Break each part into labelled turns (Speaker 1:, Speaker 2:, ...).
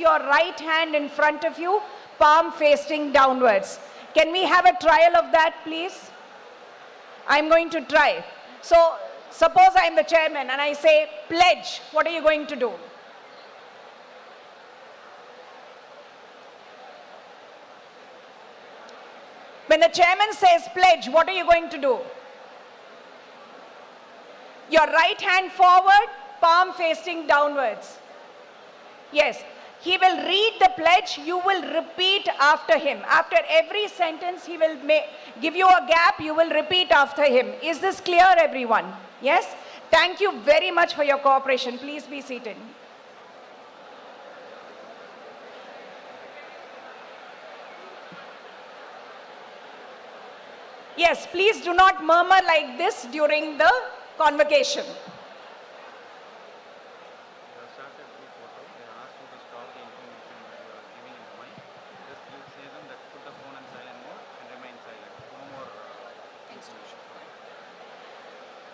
Speaker 1: your right hand in front of you, palm facing downwards. Can we have a trial of that, please? I'm going to try. So, suppose I'm the chairman and I say, pledge. What are you going to do? When the chairman says pledge, what are you going to do? Your right hand forward, palm facing downwards. Yes. He will read the pledge, you will repeat after him. After every sentence, he will give you a gap, you will repeat after him. Is this clear, everyone? Yes? Thank you very much for your cooperation. Please be seated. Yes, please do not murmur like this during the convocation.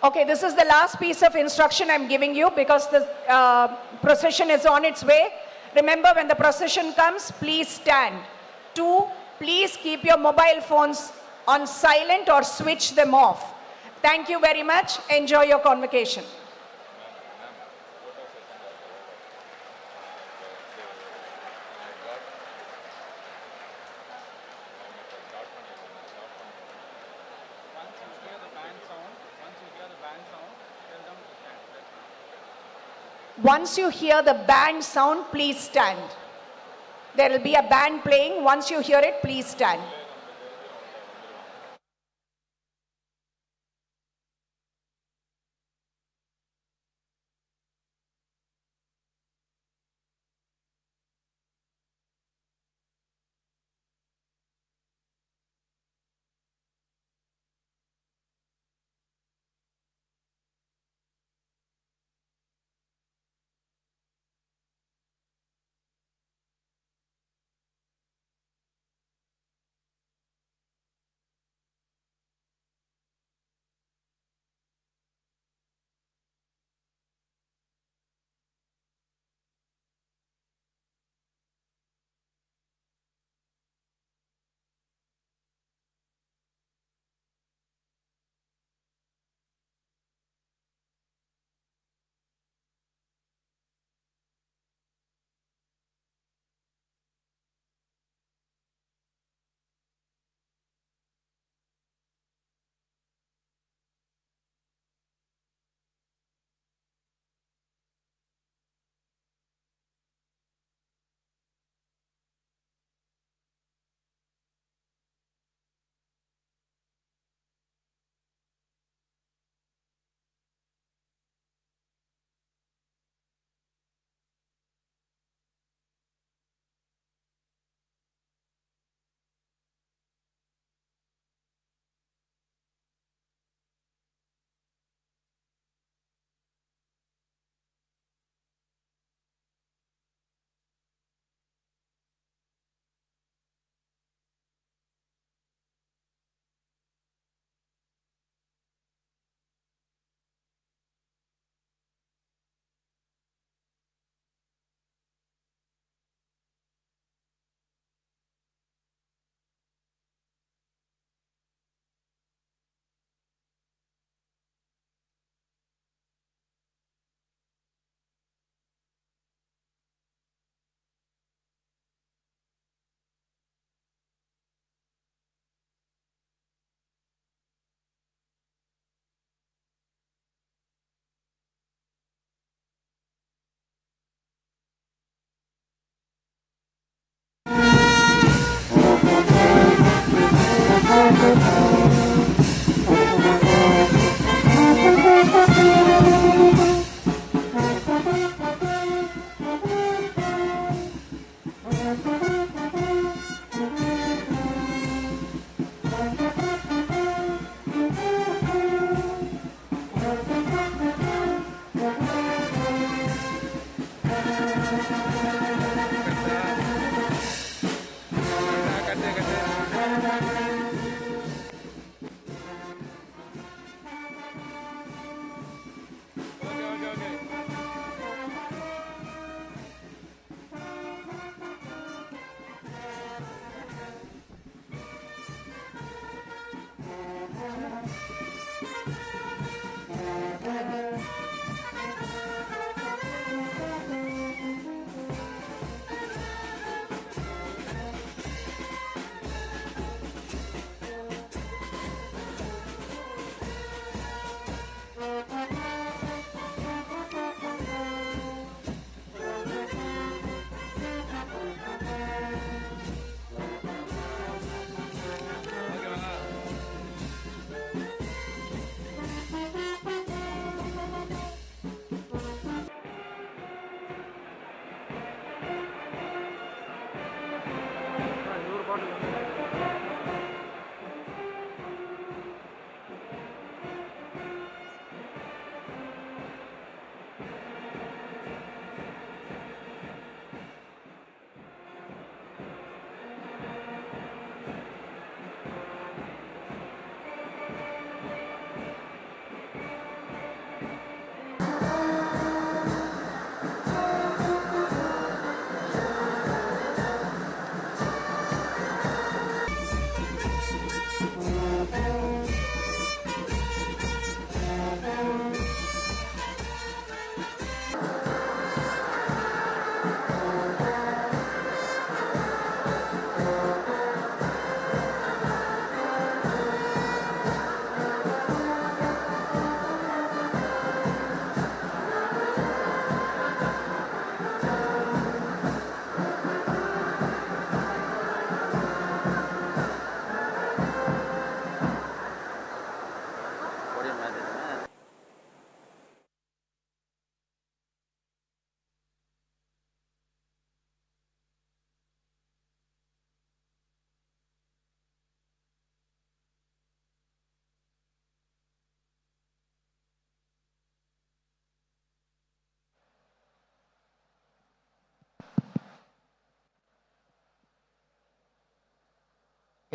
Speaker 1: Okay, this is the last piece of instruction I'm giving you because the procession is on its way. Remember, when the procession comes, please stand. 2, please keep your mobile phones on silent or switch them off. Thank you very much. Enjoy your convocation. Once you hear the band sound, please stand. There will be a band playing. Once you hear it, please stand.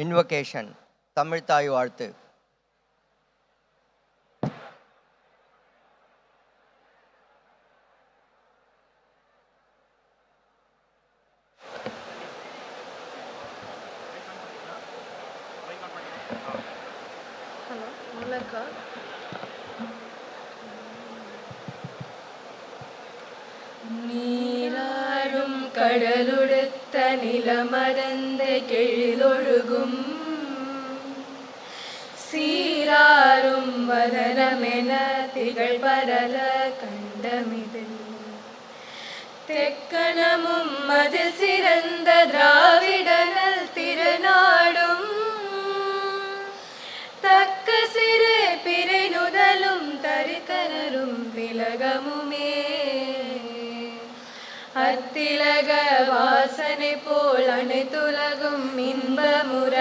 Speaker 2: Invocation. Tamil தாய் வாழ்த்து.
Speaker 3: நீராறும் கடலுடுத்த நிலமடந்த கெழிலொழுகும் சீராறும் வதனமென திகழ் பரல கண்டமிதில் தெக்கணமும் அதில் சிறந்த திராவிடனல் திருநாடும் தக்க சிறு பிறை நுதலும் தரிக்கனரும் திலகமுமே அத்திலக வாசனை போல் அனைத்துலகும் இன்பமுற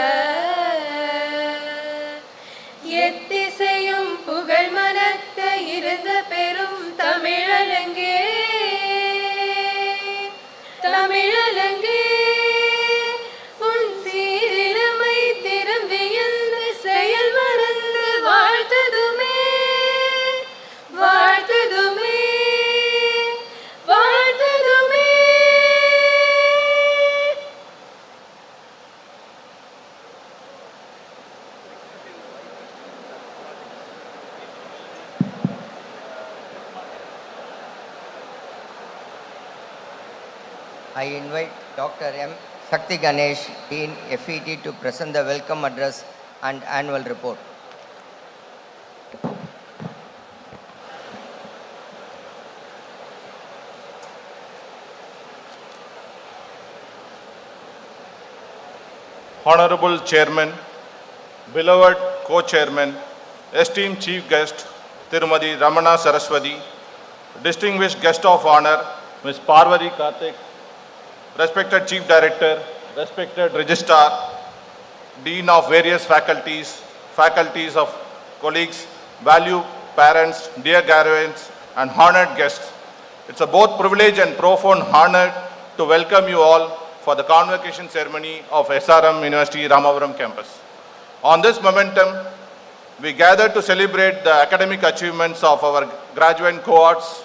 Speaker 3: எத்திசையும் புகழ் மனத்த இருந்த பெரும் தமிழலங்கே தமிழலங்கே உன் சீரிழமை திறம் வியந்து செயல் மறந்து வாழ்த்ததுமே வாழ்த்ததுமே வாழ்த்ததுமே.
Speaker 2: I invite Dr. M. Shakti Ganesh, Dean SEAD, to present the welcome address and annual report.
Speaker 4: Honorable Chairman, beloved Co-Chairman, esteemed Chief Guest, Tirumadi Ramana Saraswati, distinguished Guest of Honor, Ms. Parvati Karthik, respected Chief Director, respected Registrar, Dean of various faculties of colleagues, valued parents, dear guardians, and honored guests. It's a both privilege and profound honor to welcome you all for the Convocation ceremony of SRM University Ramapuram campus. On this momentum, we gather to celebrate the academic achievements of our graduate cohorts,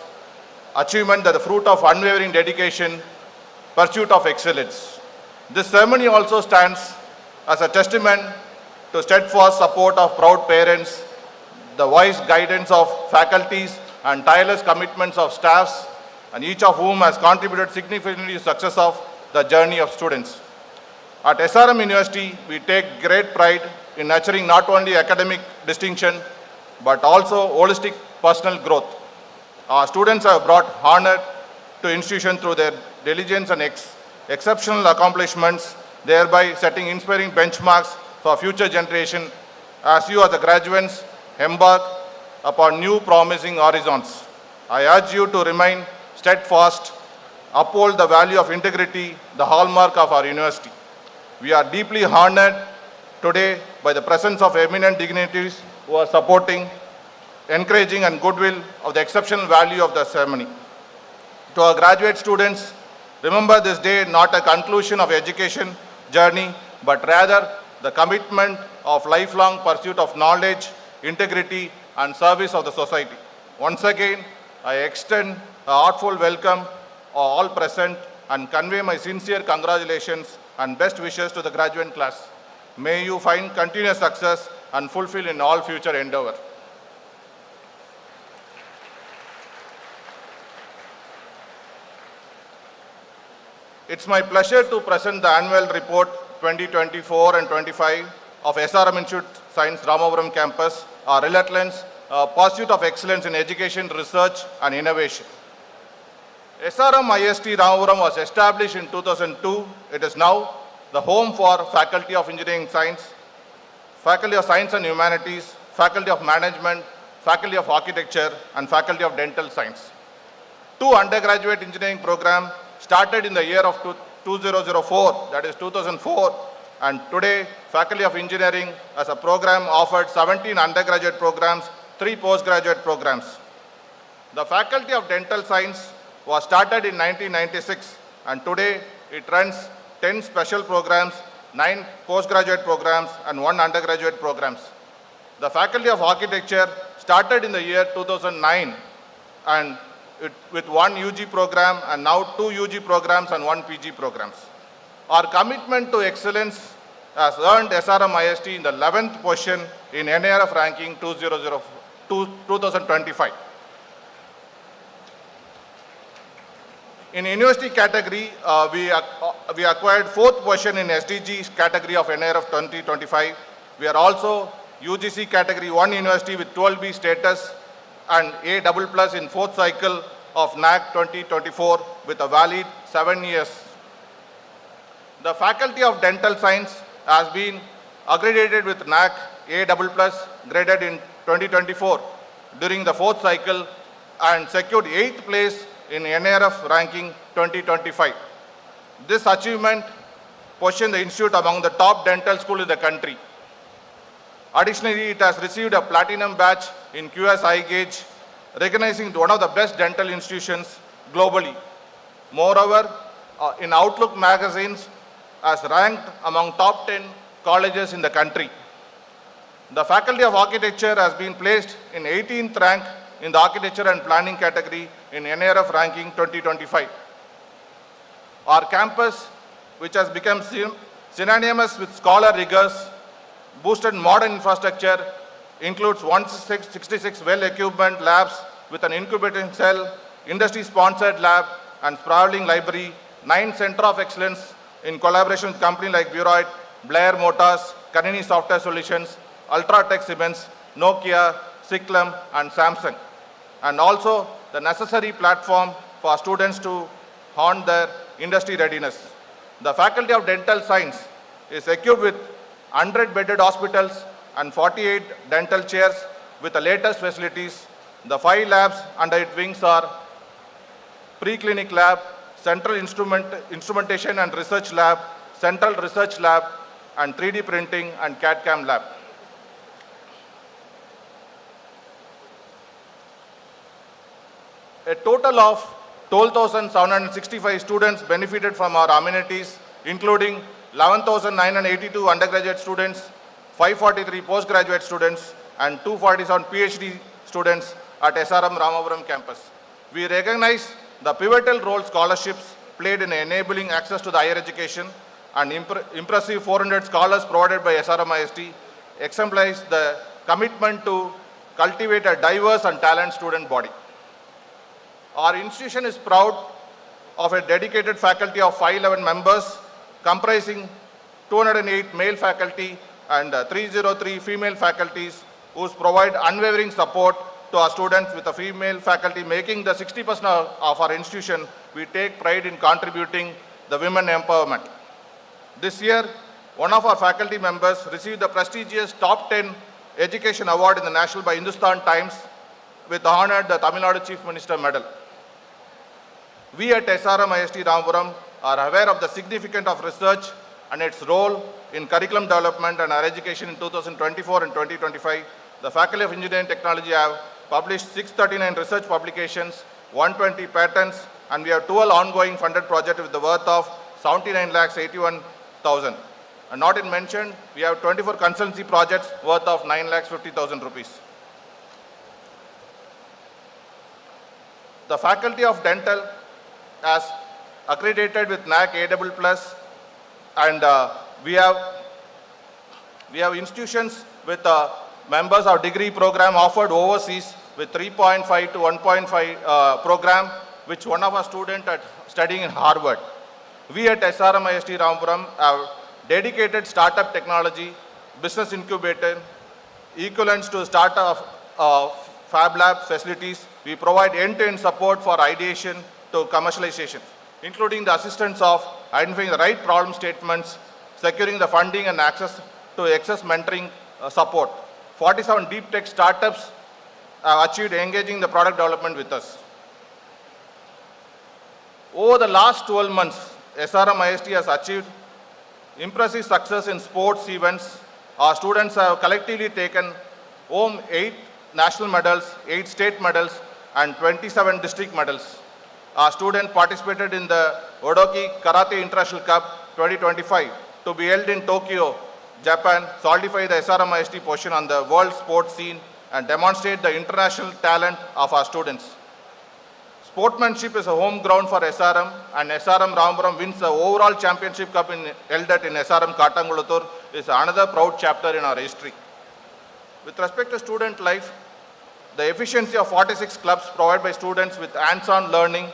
Speaker 4: achievement that the fruit of unwavering dedication, pursuit of excellence. This ceremony also stands as a testament to steadfast support of proud parents, the wise guidance of faculties, and tireless commitments of staffs, and each of whom has contributed significantly to the success of the journey of students. At SRM University, we take great pride in nurturing not only academic distinction, but also holistic personal growth. Our students have brought honor to institution through their diligence and exceptional accomplishments, thereby setting inspiring benchmarks for future generation as you as the graduates embark upon new promising horizons. I urge you to remain steadfast, uphold the value of integrity, the hallmark of our university. We are deeply honored today by the presence of eminent dignitaries who are supporting, encouraging and goodwill of the exceptional value of the ceremony. To our graduate students, remember this day not a conclusion of education journey, but rather the commitment of lifelong pursuit of knowledge, integrity and service of the society. Once again, I extend a heartful welcome to all present and convey my sincere congratulations and best wishes to the graduate class. May you find continuous success and fulfill in all future endeavor. It's my pleasure to present the annual report 2024 and 25 of SRM Institute Science Ramapuram campus, our relentless pursuit of excellence in education, research and innovation. SRM IST Ramapuram was established in 2002. It is now the home for Faculty of Engineering Science, Faculty of Science and Humanities, Faculty of Management, Faculty of Architecture and Faculty of Dental Science. 2 undergraduate engineering programs started in the year of 2004, that is 2004, and today Faculty of Engineering as a program offered 17 undergraduate programs, 3 postgraduate programs. The Faculty of Dental Science was started in 1996 and today it runs 10 special programs, 9 postgraduate programs and 1 undergraduate programs. The Faculty of Architecture started in the year 2009 and with 1 UG program and now 2 UG programs and 1 PG programs. Our commitment to excellence has earned SRM IST in the 11th position in NARF ranking 2025. In university category, we acquired 4th position in SDG category of NARF 2025. We are also UGC category 1 university with 12B status and A++ in 4th cycle of NAC 2024 with a valid 7 years. The Faculty of Dental Science has been accredited with NAC A++ graded in 2024 during the 4th cycle and secured 8th place in NARF ranking 2025. This achievement positioned the institute among the top dental schools in the country. Additionally, it has received a platinum badge in QS Eye Gauge, recognizing one of the best dental institutions globally. Moreover, in Outlook magazines, as ranked among top 10 colleges in the country. The Faculty of Architecture has been placed in 18th rank in the Architecture and Planning category in NARF ranking 2025. Our campus, which has become synonymous with scholar rigors, boosted modern infrastructure, includes 166 well-equipped labs with an incubating cell, industry-sponsored lab and sprawling library, 9 Center of Excellence in collaboration with companies like Bureau, Blair Motors, Kanini Software Solutions, Ultratech Siemens, Nokia, Siklum and Samsung. And also the necessary platform for students to hone their industry readiness. The Faculty of Dental Science is equipped with 100-bedded hospitals and 48 dental chairs with the latest facilities. The 5 labs under its wings are Preclinic Lab, Central Instrumentation and Research Lab, Central Research Lab, and 3D Printing and CAD/CAM Lab. A total of 12,765 students benefited from our amenities, including 11,982 undergraduate students, 543 postgraduate students, and 247 PhD students at SRM Ramapuram campus. We recognize the pivotal role scholarships played in enabling access to the higher education, and impressive 400 scholars provided by SRM IST exemplifies the commitment to cultivate a diverse and talented student body. Our institution is proud of a dedicated faculty of 511 members comprising 208 male faculty and 303 female faculties who provide unwavering support to our students, with a female faculty making the 60% of our institution. We take pride in contributing the women empowerment. This year, one of our faculty members received the prestigious Top 10 Education Award in the National by Hindustan Times with honored the Tamil Nadu Chief Minister Medal. We at SRM IST Ramapuram are aware of the significance of research and its role in curriculum development and higher education in 2024 and 2025, the Faculty of Engineering Technology have published 639 research publications, 120 patents, and we have 12 ongoing funded projects with the worth of 79 lakhs 81,000. And not in mentioned, we have 24 consultancy projects worth of 9 lakhs 50,000 rupees. The Faculty of Dental has accredited with NAC A++, and we have institutions with members of degree program offered overseas with 3.5 to 1.5 program, which one of our students are studying in Harvard. We at SRM IST Ramapuram have dedicated startup technology, business incubator, equivalents to startup Fab Lab facilities. We provide end-to-end support for ideation to commercialization, including the assistance of identifying the right problem statements, securing the funding and access to access mentoring support. 47 deep tech startups achieved engaging the product development with us. Over the last 12 months, SRM IST has achieved impressive success in sports events. Our students have collectively taken home 8 national medals, 8 state medals, and 27 district medals. Our student participated in the Odoki Karate International Cup 2025 to be held in Tokyo, Japan, solidify the SRM IST position on the world sports scene and demonstrate the international talent of our students. Sportsmanship is a home ground for SRM, and SRM Ramapuram wins the overall championship cup held at in SRM Katangulathur is another proud chapter in our history. With respect to student life, the efficiency of 46 clubs provided by students with hands-on learning,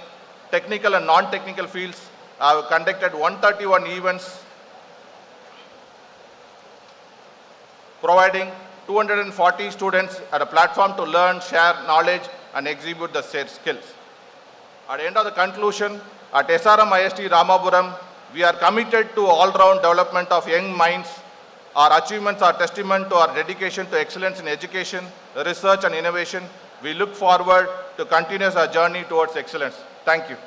Speaker 4: technical and non-technical fields have conducted 131 events, providing 240 students at a platform to learn, share knowledge, and exhibit the said skills. At the end of the conclusion, at SRM IST Ramapuram, we are committed to all-round development of young minds. Our achievements are testament to our dedication to excellence in education, research, and innovation. We look forward to continue our journey towards excellence. Thank you.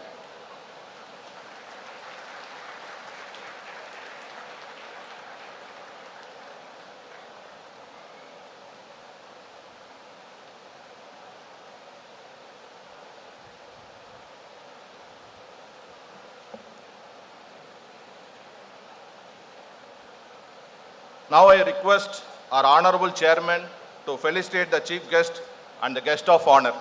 Speaker 4: Now I request our Honorable Chairman to felicitate the Chief Guest and the Guest of Honor.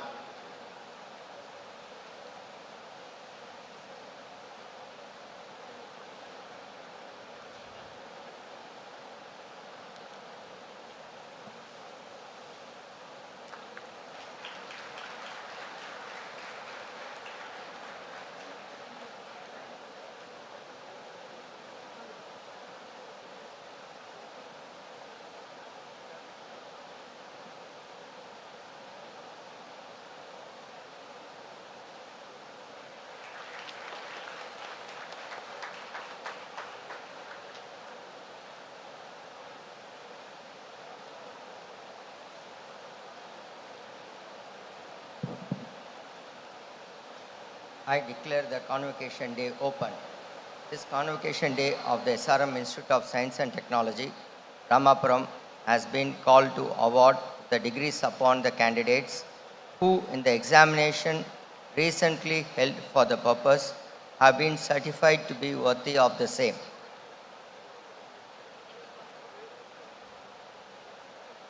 Speaker 2: I declare the Convocation Day open. This Convocation Day of the SRM Institute of Science and Technology, Ramapuram, has been called to award the degrees upon the candidates who in the examination recently held for the purpose have been certified to be worthy of the same.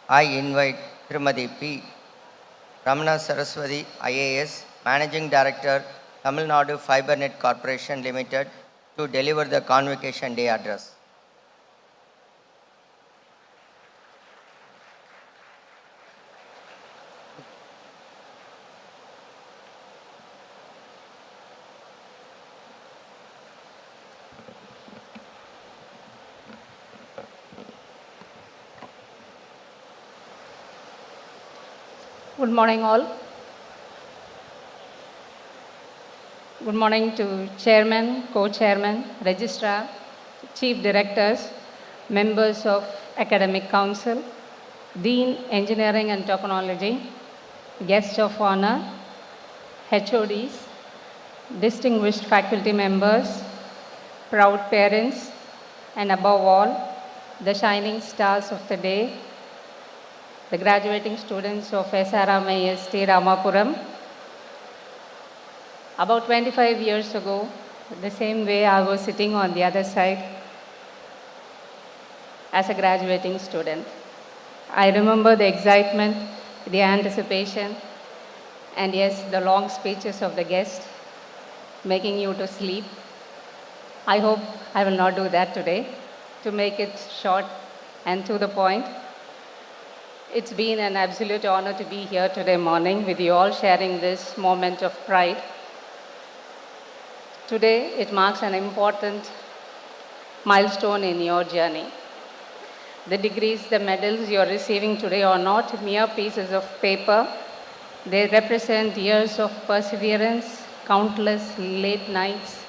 Speaker 2: I invite Srimati P. Ramana Saraswati, IAS, Managing Director, Tamil Nadu FiberNet Corporation Limited, to deliver the Convocation Day address.
Speaker 5: Good morning, all. Good morning to Chairman, Co-Chairman, Registrar, Chief Directors, members of Academic Council, Dean, Engineering and Technology, Guests of Honor, HODs, distinguished faculty members, proud parents, and above all, the shining stars of the day, the graduating students of SRM IST Ramapuram. About 25 years ago, the same way I was sitting on the other side as a graduating student. I remember the excitement, the anticipation, and yes, the long speeches of the guest, making you to sleep. I hope I will not do that today. To make it short and to the point, it's been an absolute honor to be here today morning with you all sharing this moment of pride. Today, it marks an important milestone in your journey. The degrees, the medals you're receiving today are not mere pieces of paper. They represent years of perseverance, countless late nights,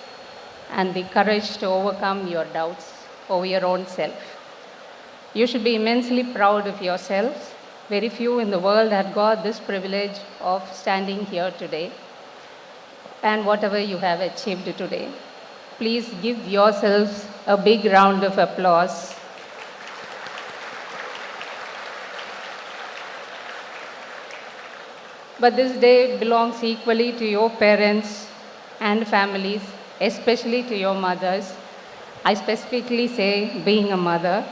Speaker 5: and the courage to overcome your doubts over your own self. You should be immensely proud of yourselves. Very few in the world have got this privilege of standing here today. And whatever you have achieved today, please give yourselves a big round of applause. But this day belongs equally to your parents and families, especially to your mothers. I specifically say, being a mother,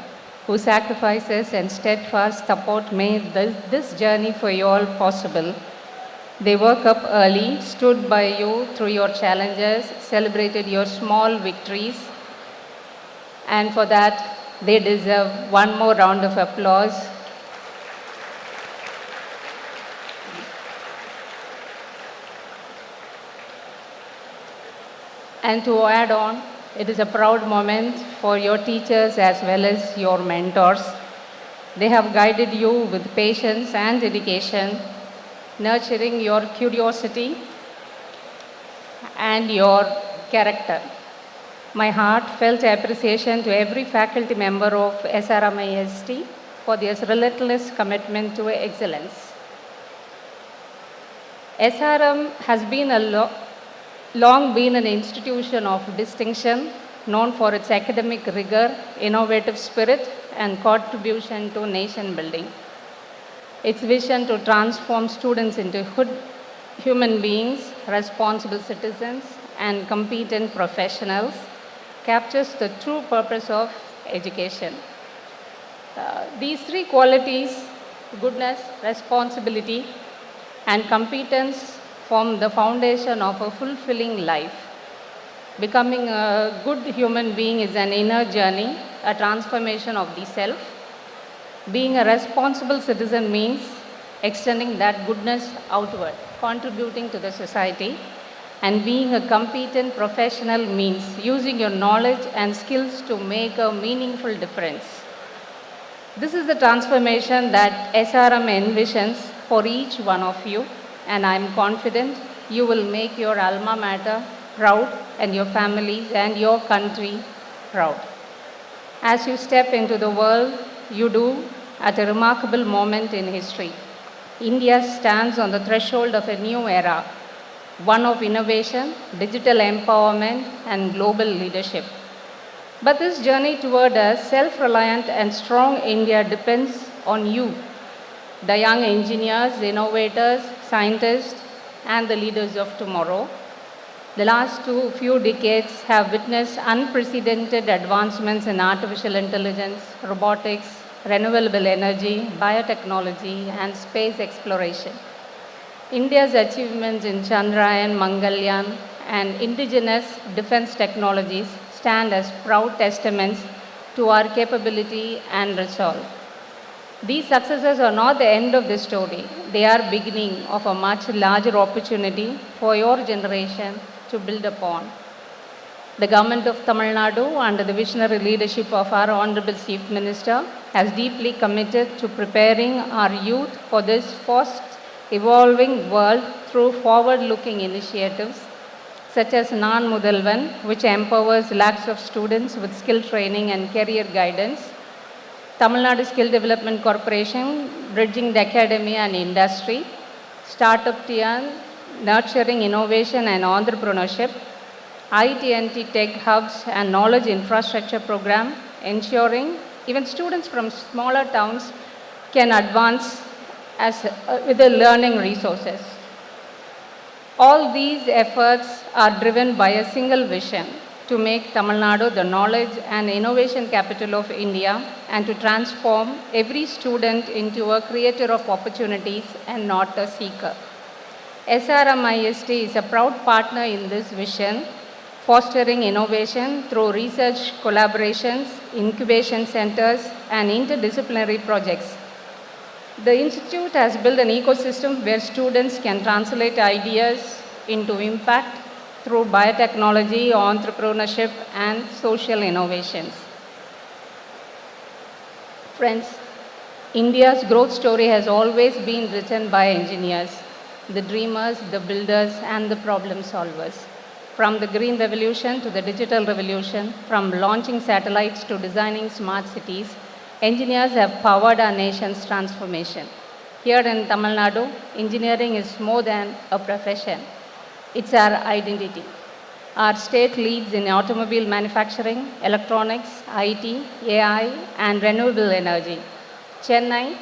Speaker 5: whose sacrifices and steadfast support made this journey for you all possible. They woke up early, stood by you through your challenges, celebrated your small victories, and for that, they deserve one more round of applause. And to add on, it is a proud moment for your teachers as well as your mentors. They have guided you with patience and dedication, nurturing your curiosity and your character. My heartfelt appreciation to every faculty member of SRM IST for their relentless commitment to excellence. SRM has been long been an institution of distinction, known for its academic rigor, innovative spirit, and contribution to nation building. Its vision to transform students into human beings, responsible citizens, and competent professionals captures the true purpose of education. These three qualities, goodness, responsibility, and competence, form the foundation of a fulfilling life. Becoming a good human being is an inner journey, a transformation of the self. Being a responsible citizen means extending that goodness outward, contributing to the society. And being a competent professional means using your knowledge and skills to make a meaningful difference. This is the transformation that SRM envisions for each one of you, and I am confident you will make your alma mater proud and your families and your country proud. As you step into the world, you do at a remarkable moment in history. India stands on the threshold of a new era, one of innovation, digital empowerment, and global leadership. But this journey toward a self-reliant and strong India depends on you, the young engineers, innovators, scientists, and the leaders of tomorrow. The last few decades have witnessed unprecedented advancements in artificial intelligence, robotics, renewable energy, biotechnology, and space exploration. India's achievements in Chandrayaan, Mangalyaan, and indigenous defense technologies stand as proud testaments to our capability and resolve. These successes are not the end of the story. They are beginning of a much larger opportunity for your generation to build upon. The government of Tamil Nadu, under the visionary leadership of our Honorable Chief Minister, has deeply committed to preparing our youth for this fast evolving world through forward-looking initiatives such as Nan Mudalvan, which empowers lakhs of students with skill training and career guidance, Tamil Nadu Skill Development Corporation, bridging the academy and industry, Startup Tian, nurturing innovation and entrepreneurship, IT&T Tech Hubs and Knowledge Infrastructure Program, ensuring even students from smaller towns can advance with the learning resources. All these efforts are driven by a single vision to make Tamil Nadu the knowledge and innovation capital of India and to transform every student into a creator of opportunities and not a seeker. SRM IST is a proud partner in this vision, fostering innovation through research collaborations, incubation centers, and interdisciplinary projects. The Institute has built an ecosystem where students can translate ideas into impact through biotechnology, entrepreneurship, and social innovations. Friends, India's growth story has always been written by engineers, the dreamers, the builders, and the problem solvers. From the green revolution to the digital revolution, from launching satellites to designing smart cities, engineers have powered our nation's transformation. Here in Tamil Nadu, engineering is more than a profession. It's our identity. Our state leads in automobile manufacturing, electronics, IT, AI, and renewable energy. Chennai,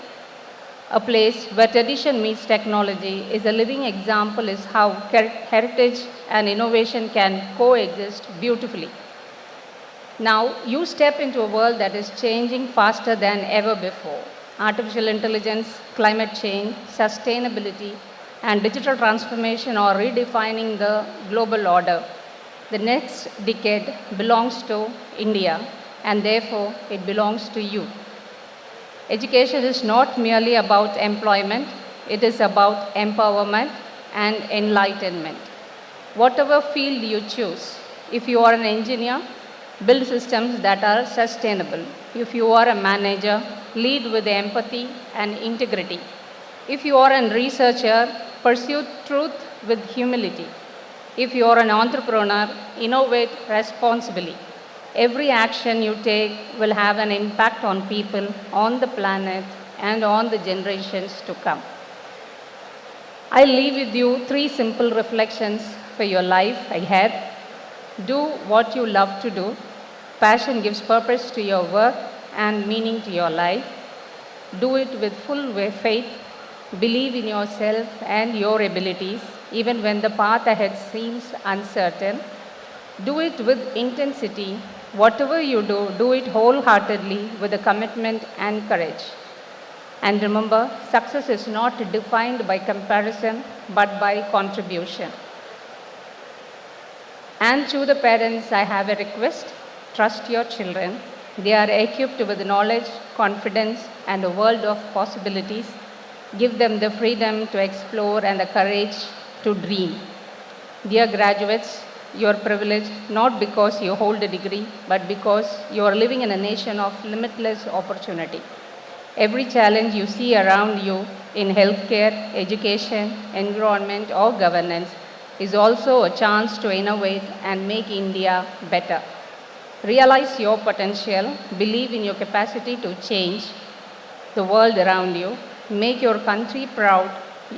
Speaker 5: a place where tradition meets technology, is a living example of how heritage and innovation can coexist beautifully. Now, you step into a world that is changing faster than ever before. Artificial intelligence, climate change, sustainability, and digital transformation are redefining the global order. The next decade belongs to India, and therefore it belongs to you. Education is not merely about employment, it is about empowerment and enlightenment. Whatever field you choose, if you are an engineer, build systems that are sustainable. If you are a manager, lead with empathy and integrity. If you are a researcher, pursue truth with humility. If you are an entrepreneur, innovate responsibly. Every action you take will have an impact on people, on the planet, and on the generations to come. I leave with you 3 simple reflections for your life ahead. Do what you love to do. Passion gives purpose to your work and meaning to your life. Do it with full faith. Believe in yourself and your abilities, even when the path ahead seems uncertain. Do it with intensity. Whatever you do, do it wholeheartedly with a commitment and courage. And remember, success is not defined by comparison, but by contribution. And to the parents, I have a request. Trust your children. They are equipped with knowledge, confidence, and a world of possibilities. Give them the freedom to explore and the courage to dream. Dear graduates, you are privileged not because you hold a degree, but because you are living in a nation of limitless opportunity. Every challenge you see around you in healthcare, education, environment, or governance is also a chance to innovate and make India better. Realize your potential, believe in your capacity to change the world around you, make your country proud,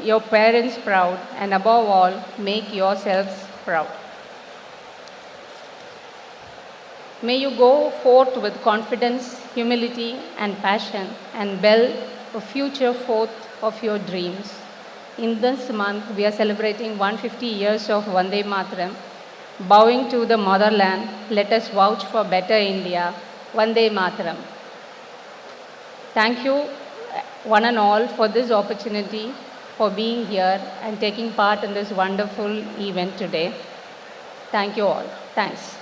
Speaker 5: your parents proud, and above all, make yourselves proud. May you go forth with confidence, humility, and passion and build a future forth of your dreams. In this month, we are celebrating 150 years of Vande Mataram. Bowing to the motherland, let us vouch for better India. Vande Mataram. Thank you, one and all, for this opportunity, for being here and taking part in this wonderful event today. Thank you all. Thanks.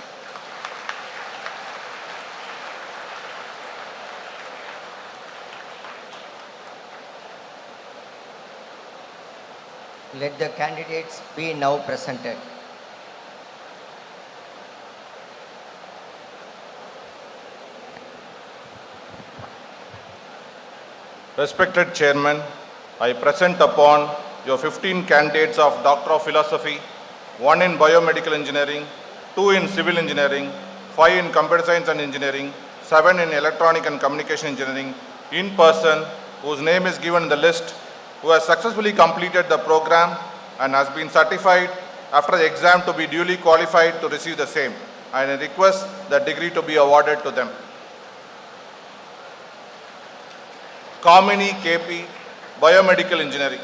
Speaker 2: Let the candidates be now presented.
Speaker 4: Respected Chairman, I present upon your 15 candidates of Doctor of Philosophy, 1 in Biomedical Engineering, 2 in Civil Engineering, 5 in Computer Science and Engineering, 7 in Electronic and Communication Engineering, in person, whose name is given in the list, who has successfully completed the program and has been certified after the exam to be duly qualified to receive the same. And I request the degree to be awarded to them. Kamini KP, Biomedical Engineering.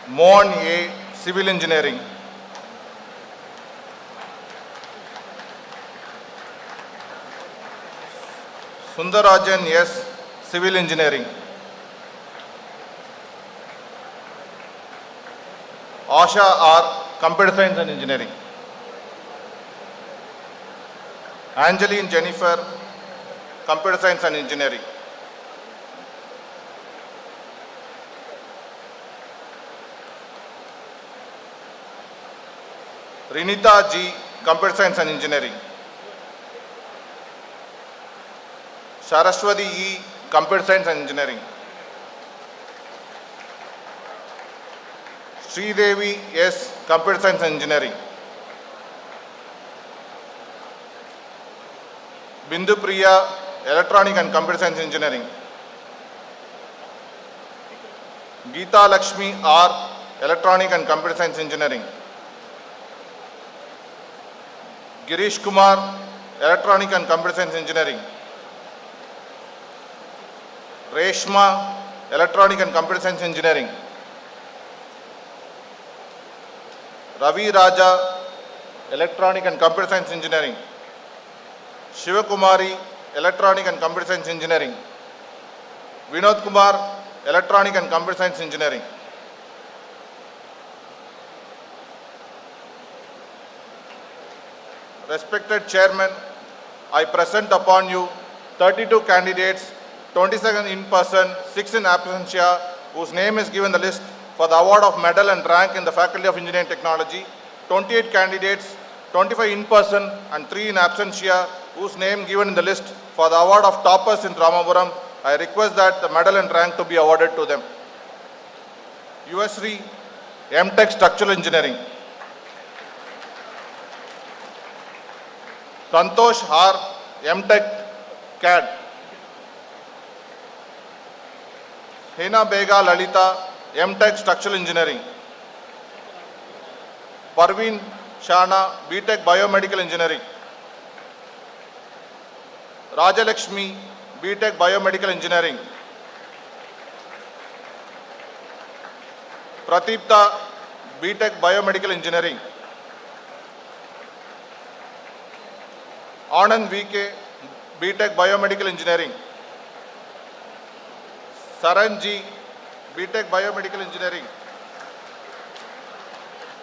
Speaker 4: Mohan A, Civil Engineering. Sundarajan S, Civil Engineering. Asha R, Computer Science and Engineering. Angeline Jennifer, Computer Science and Engineering. Rinita G, Computer Science and Engineering. Saraswati E, Computer Science and Engineering. Sridevi S, Computer Science and Engineering. Bindu Priya, Electronic and Computer Science Engineering. Geeta Lakshmi R, Electronic and Computer Science Engineering. Girish Kumar, Electronic and Computer Science Engineering. Reshma, Electronic and Computer Science Engineering. Ravi Raja, Electronic and Computer Science Engineering. Shivakumari, Electronic and Computer Science Engineering. Vinod Kumar, Electronic and Computer Science Engineering. Respected Chairman, I present upon you 32 candidates, 27 in person, 6 in absentia, whose name is given the list for the award of medal and rank in the Faculty of Engineering Technology, 28 candidates, 25 in person and 3 in absentia, whose name given in the list for the award of toppers in Ramapuram. I request that the medal and rank to be awarded to them. USRE, M.Tech Structural Engineering. Santosh R, M.Tech CAD. Hena Bega Lalita, M.Tech Structural Engineering. Parveen Shana, B.Tech Biomedical Engineering. Rajalakshmi, B.Tech Biomedical Engineering. Pratipta, B.Tech Biomedical Engineering. Anand V.K., B.Tech Biomedical Engineering. Saranji, B.Tech Biomedical Engineering.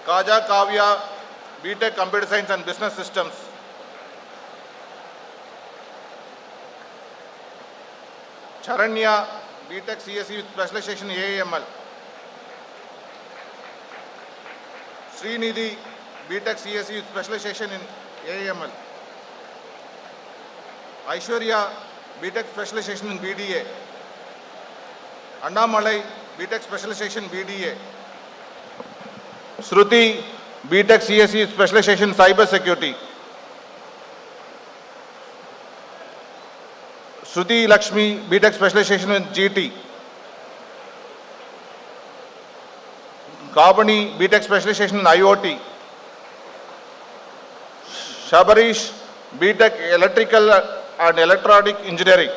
Speaker 4: Kaja Kavya, B.Tech Computer Science and Business Systems. Charanya, B.Tech CSE with specialization AAML. Srinidhi, B.Tech CSE with specialization in AAML. Aishwarya, B.Tech specialization in BDA. Annamalai, B.Tech specialization in BDA. Shruti, B.Tech CSE specialization in Cyber Security. Shruti Lakshmi, B.Tech specialization in GT. Kabani, B.Tech specialization in IoT. Shabarish, B.Tech Electrical and Electronic Engineering.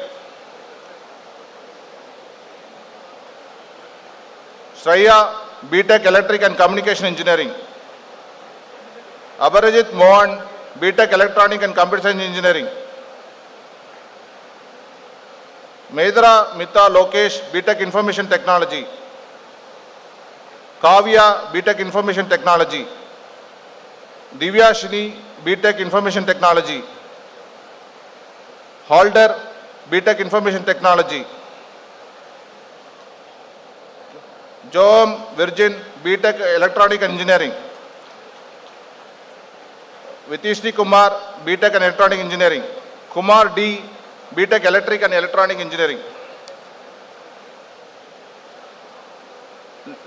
Speaker 4: Shreya, B.Tech Electric and Communication Engineering. Abhirajit Mohan, B.Tech Electronic and Computer Science Engineering. Medra Mita Lokesh, B.Tech Information Technology. Kavya, B.Tech Information Technology. Divya Shini, B.Tech Information Technology. Halder, B.Tech Information Technology. Joam Virgin, B.Tech Electronic Engineering. Vitishri Kumar, B.Tech and Electronic Engineering. Kumar D, B.Tech Electric and Electronic Engineering.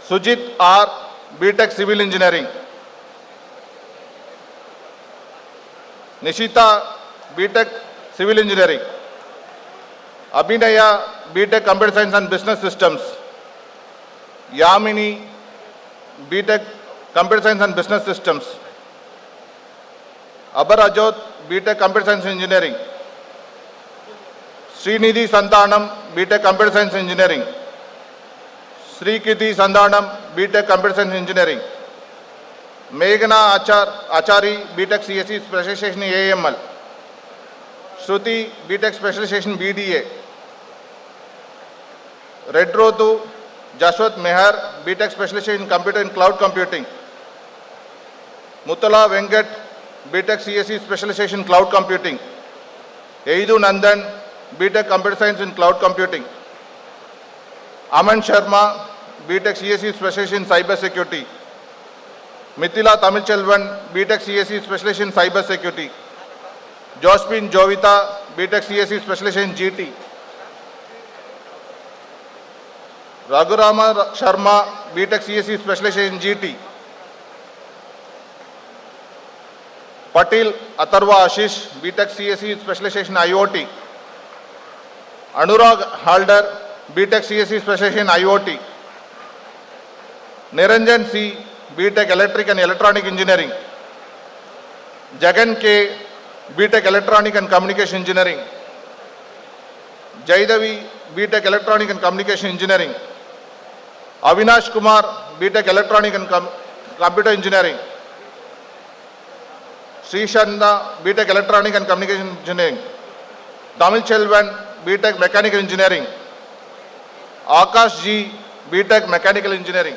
Speaker 4: Sujit R, B.Tech Civil Engineering. Nishita, B.Tech Civil Engineering. Abhinaya, B.Tech Computer Science and Business Systems. Yamini, B.Tech Computer Science and Business Systems. Abarajot, B.Tech Computer Science Engineering. Srinidhi Santanam, B.Tech Computer Science Engineering. Srikiti Sandanam, B.Tech Computer Science Engineering. Meghana Achari, B.Tech CSE Specialization AML. Shruti, B.Tech Specialization BDA. Redrotu Jashwat Mehar, B.Tech Specialization in Computer and Cloud Computing. Mutala Venkat, B.Tech CSE Specialization in Cloud Computing. Eidu Nandan, B.Tech Computer Science in Cloud Computing. Aman Sharma, B.Tech CSE Specialization in Cyber Security. Mithila Tamilchelvan, B.Tech CSE Specialization in Cyber Security. Josephine Jovita, B.Tech CSE Specialization in GT. Raghurama Sharma, B.Tech CSE Specialization in GT. Patil Atharva Ashish, B.Tech CSE Specialization in IoT. Anurag Halder, B.Tech CSE Specialization in IoT. Niranjan C, B.Tech Electric and Electronic Engineering. Jagan K, B.Tech Electronic and Communication Engineering. Jaidavi, B.Tech Electronic and Communication Engineering. Avinash Kumar, B.Tech Electronic and Computer Engineering. Srishanda, B.Tech Electronic and Communication Engineering. Tamil Chelvan, B.Tech Mechanical Engineering. Akash G, B.Tech Mechanical Engineering.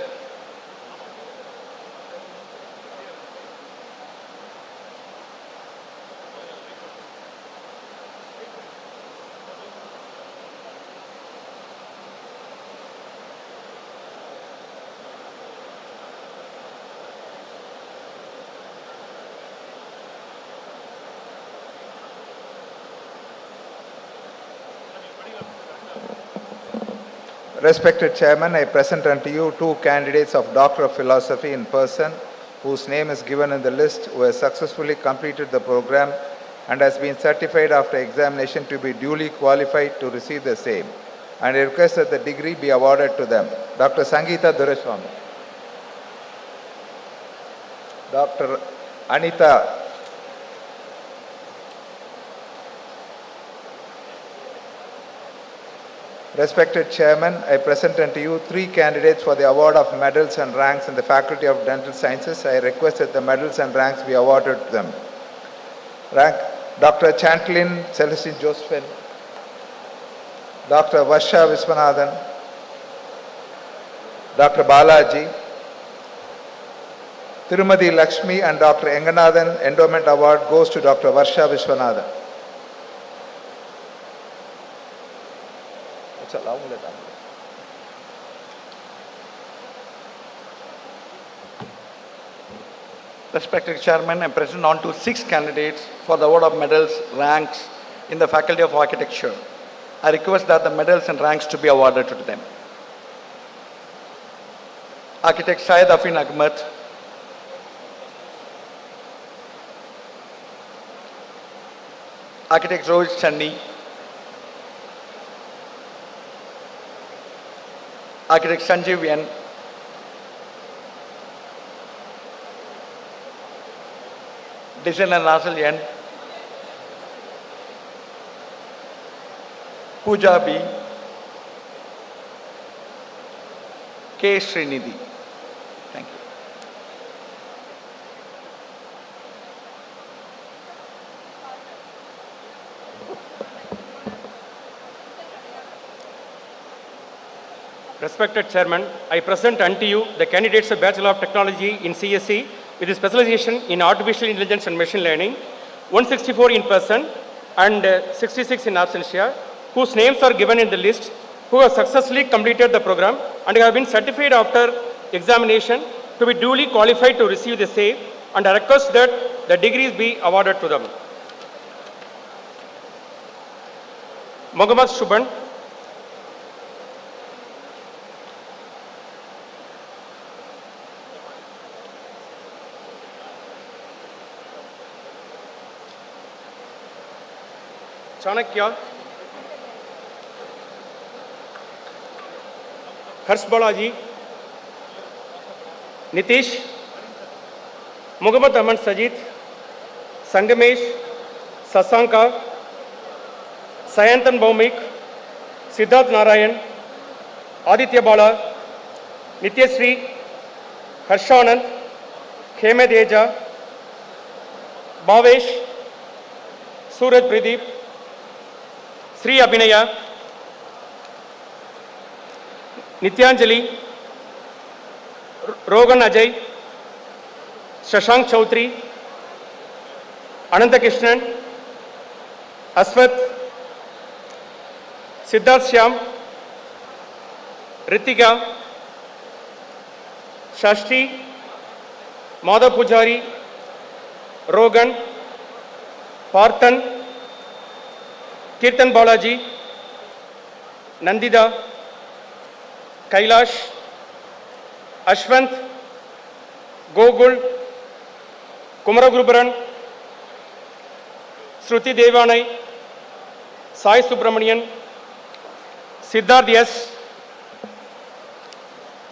Speaker 6: Respected Chairman, I present unto you two candidates of Doctor of Philosophy in person, whose name is given in the list, who has successfully completed the program and has been certified after examination to be duly qualified to receive the same. And I request that the degree be awarded to them. Dr. Sangeeta Duraswamy. Dr. Anita. Respected Chairman, I present unto you three candidates for the award of medals and ranks in the Faculty of Dental Sciences. I request that the medals and ranks be awarded to them. Rank Dr. Chantlin Celestine Josephine, Dr. Varsha Viswanathan, Dr. Balaji, Tirumadi Lakshmi and Dr. Enganathan Endowment Award goes to Dr. Varsha Viswanathan.
Speaker 7: Respected Chairman, I present on to 6 candidates for the award of medals, ranks in the Faculty of Architecture. I request that the medals and ranks to be awarded to them. Architect Syed Afin Ahmed, Architect Rohit Channi, Architect Sanjeev N, Designer Nasal N, Pooja B, K. Srinidhi. Thank you.
Speaker 8: Respected Chairman, I present unto you the candidates of Bachelor of Technology in CSE with a specialization in Artificial Intelligence and Machine Learning, 164 in person and 66 in absentia, whose names are given in the list, who have successfully completed the program and have been certified after examination to be duly qualified to receive the same, and I request that the degrees be awarded to them. Mohammad Shuban, Chanakya, Harsh Balaji, Nitish, Muhammad Aman Sajid, Sangamesh, Sasanka, Sayantan Baumik, Siddharth Narayan, Aditya Bala, Nityasri, Harshanand, Hemed Eja, Bhavesh, Suraj Pradeep, Sri Abhinaya, Nityanjali, Rogan Ajay, Shashank Chaudhary, Ananta Krishnan, Aswath, Siddharth Shyam, Ritika, Shashti, Madhav Pujari, Rogan, Parthan, Kirtan Balaji, Nandida, Kailash, Ashwant, Gogul, Kumaragurubaran, Shruti Devanai, Sai Subramanian, Siddharth S,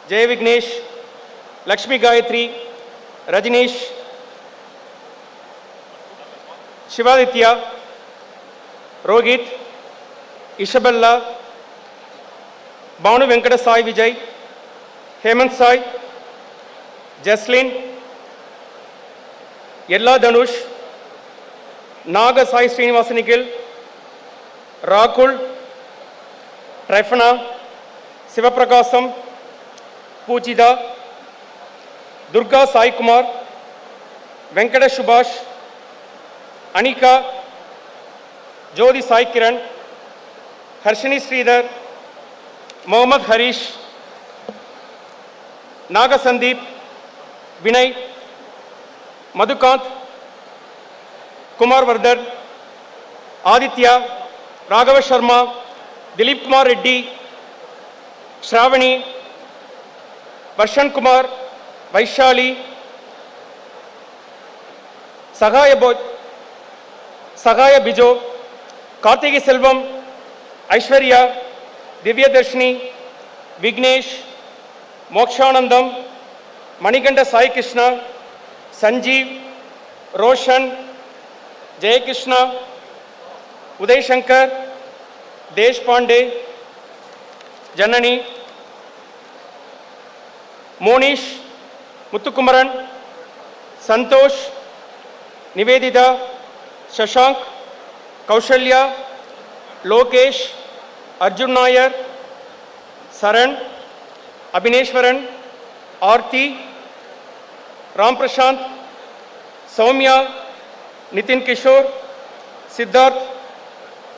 Speaker 8: Jay Vignesh, Lakshmi Gayatri, Rajneesh, Shivaditya, Rohit, Isabella, Banu Venkata Sai Vijay, Hemant Sai, Jaslin, Yella Dhanush, Naga Sai Srinivasanigil, Rakul, Trifana, Sivaprakasam, Pujida, Durga Sai Kumar, Venkata Subhash, Anika, Jodi Sai Kiran, Harshini Sridhar, Mohammad Harish, Naga Sandeep, Vinay, Madhukant, Kumar Vardhan, Aditya, Raghava Sharma, Dilip Kumar Reddy, Shravani, Varshan Kumar, Vaishali, Sahaya Bijo, Kartiki Selvam, Aishwarya, Divya Darshini, Vignesh, Mokshanandam, Manikanta Sai Krishna, Sanjeev, Roshan, Jay Krishna, Uday Shankar, Desh Pandey, Janani, Monish, Muthukumaran, Santosh, Nivedita, Shashank, Kaushalya, Lokesh, Arjun Nair, Saran, Abhineshwaran, Aarti, Ram Prashant, Soumya, Nitin Kishore, Siddharth,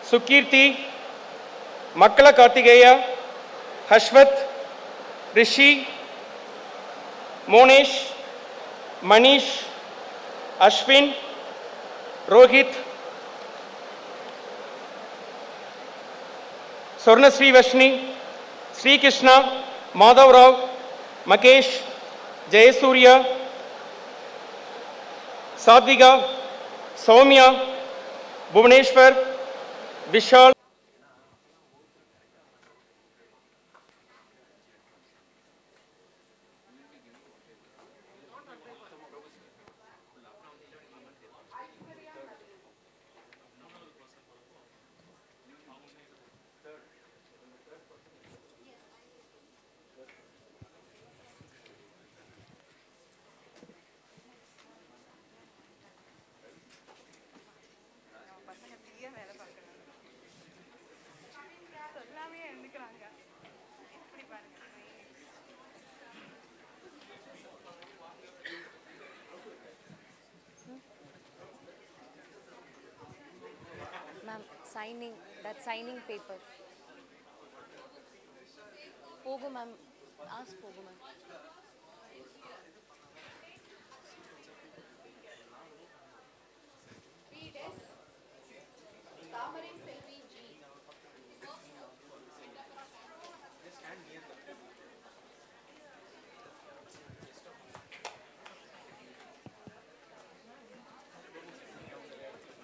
Speaker 8: Sukirti, Makkala Kartigeya, Hashwat, Rishi, Monesh, Manish, Ashwin, Rohit, Swarna Sri Vashni, Sri Krishna, Madhav Rao, Makesh, Jayasurya, Sadviga, Soumya, Bhuvaneshwar, Vishal,
Speaker 3: Ma'am, signing, that signing paper. Pogu ma'am, ask Pogu ma'am.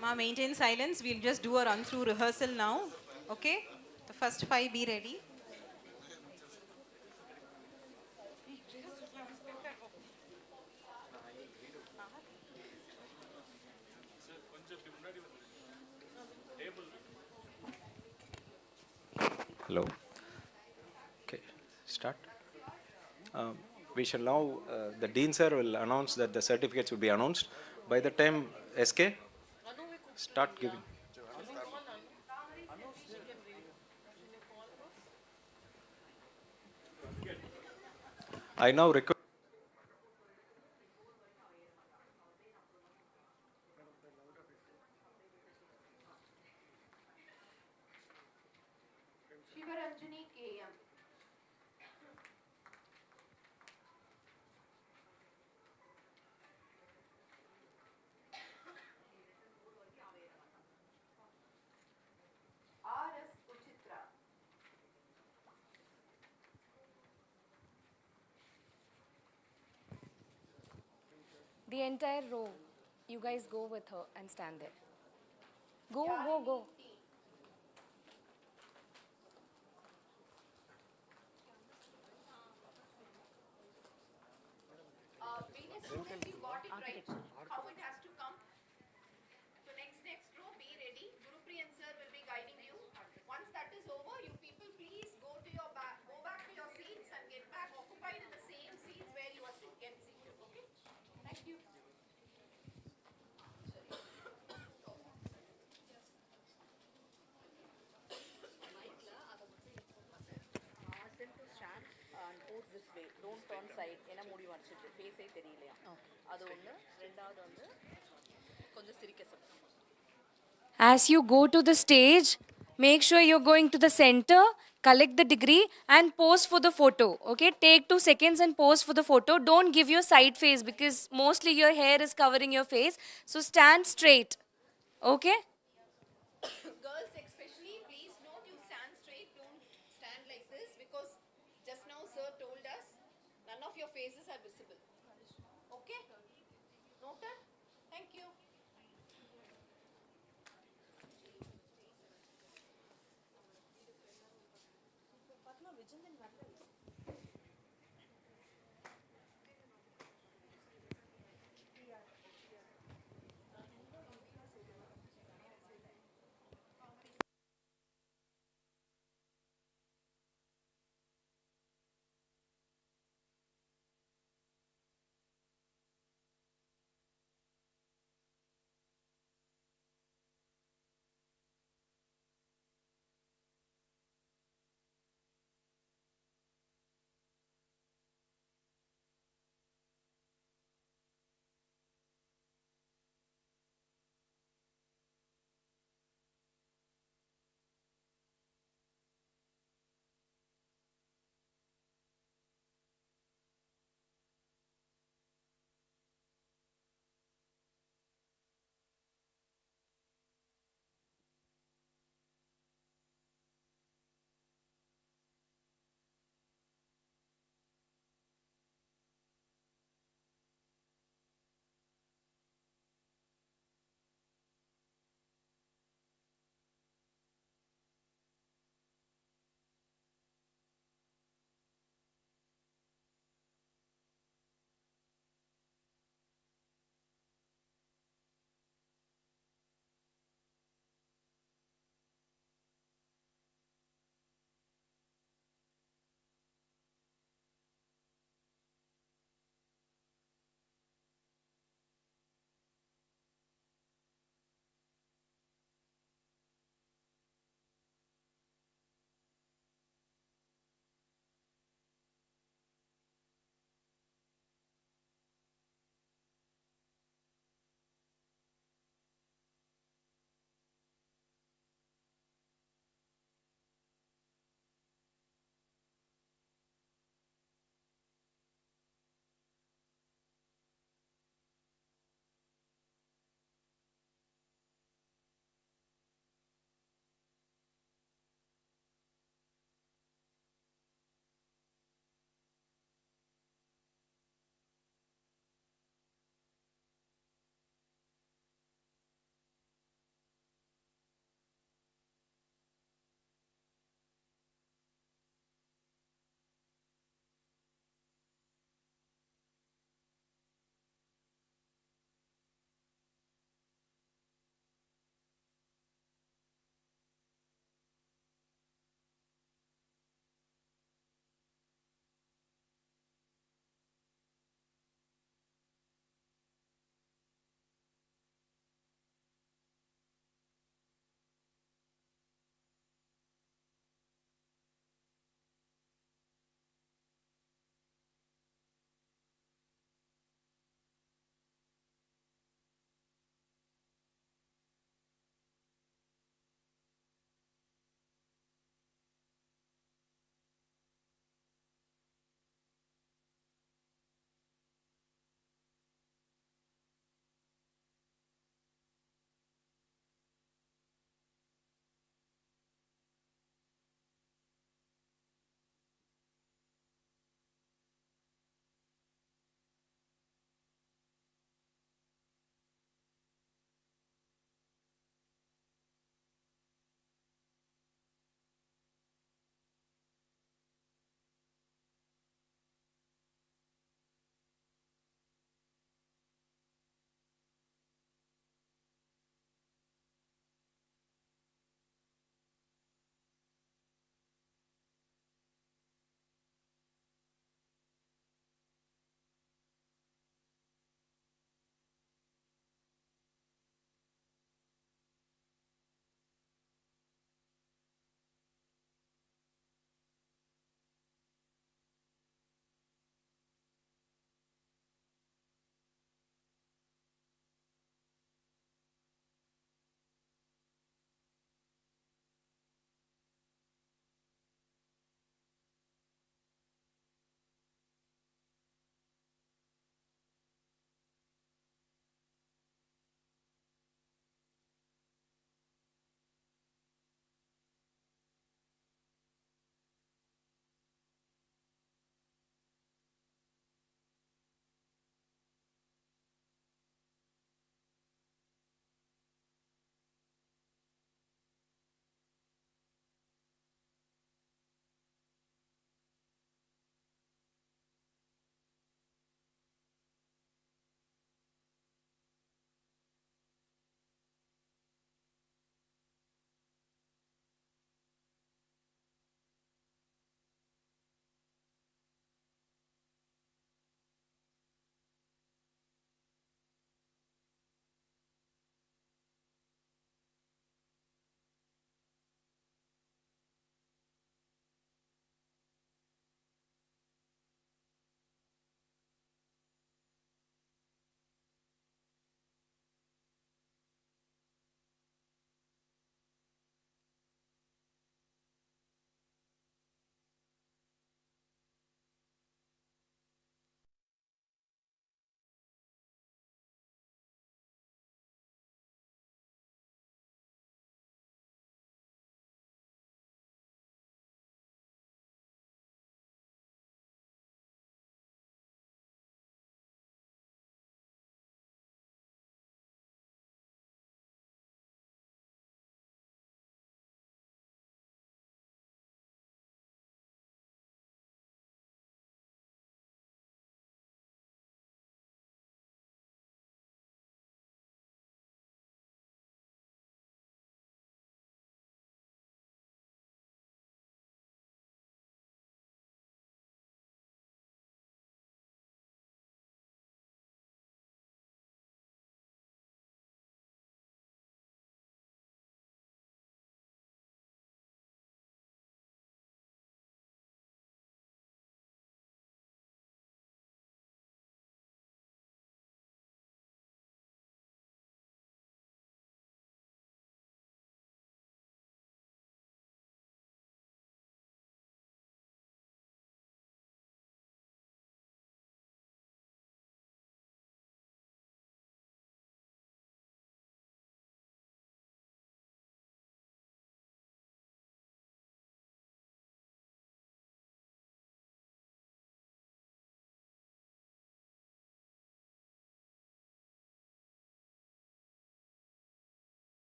Speaker 9: Ma, maintain silence. We'll just do a run through rehearsal now. Okay? The first five, be ready.
Speaker 10: Hello. Okay, start. We shall now, the Dean sir will announce that the certificates will be announced. By the time SK, start giving. I now request.
Speaker 1: Shivaranjani KM. RS Uchitra.
Speaker 3: The entire row, you guys go with her and stand there. Go, go, go.
Speaker 1: Venus student, you got it right. How it has to come. So next row, be ready. Gurupriyan sir will be guiding you. Once that is over, you people please go back to your seats and get back occupied in the same seats where you are get seated. Okay? Thank you.
Speaker 11: Ask them to stand and pose this way. Don't turn side. என்ன மூடி வச்சிட்டு ஃபேஸே தெரியலையா அது ஒன்று ரெண்டாவது வந்து கொஞ்சம் சிரிக்க சொல்லுங்க.
Speaker 3: As you go to the stage, make sure you're going to the center, collect the degree, and pose for the photo. Okay, take 2 seconds and pose for the photo. Don't give your side face because mostly your hair is covering your face. So stand straight. Okay?
Speaker 1: Girls especially, please note you stand straight. Don't stand like this because just now sir told us none of your faces are visible. Okay? Noted? Thank you.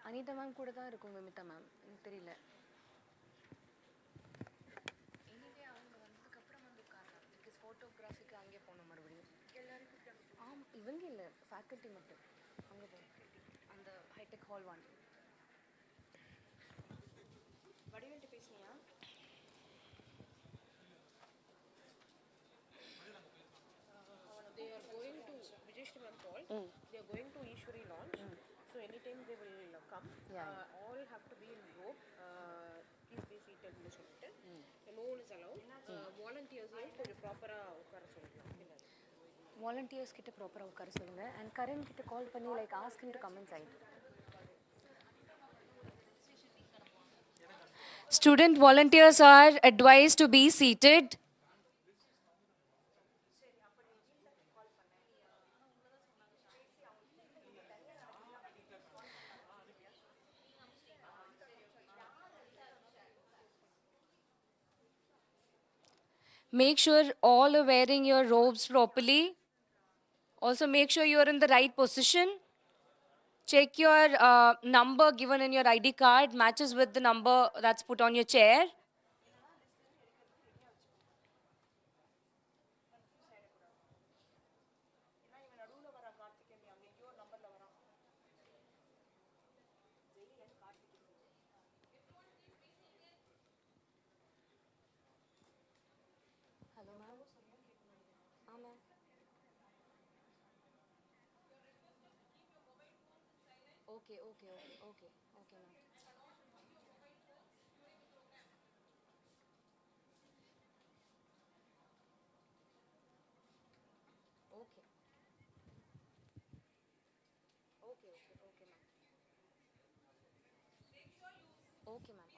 Speaker 3: Anita ma'am கூட தான் இருக்கும் விமிதா ma'am, எனக்கு தெரியல. Anyway அவங்க வந்ததுக்கப்புறம் வந்து உட்காரலாம், because ஃபோட்டோகிராஃபிக்கு அங்கே போகணும் மறுபடியும். இவங்க இல்லை, ஃபேக்கல்ட்டி மட்டும் அங்கே போகணும், அந்த ஹைடெக் ஹால் 1. வடிவேல்கிட்ட பேசுனியா?
Speaker 11: They are going to Vijayashri ma'am called. They are going to Ishwari launch. So anytime they will come. All have to be in rope. Please be seated. No one is allowed. Volunteers கொஞ்சம் ப்ராப்பரா உட்கார சொல்லுங்க.
Speaker 3: Volunteers கிட்ட ப்ராப்பராக உட்கார சொல்லுங்க. And Karan கிட்ட கால் பண்ணி like ask him to come inside. Student volunteers are advised to be seated. Make sure all are wearing your robes properly. Also make sure you are in the right position. Check your number given in your ID card matches with the number that's put on your chair. Hello ma'am. Ma'am. Okay ma'am. Okay. Okay ma'am.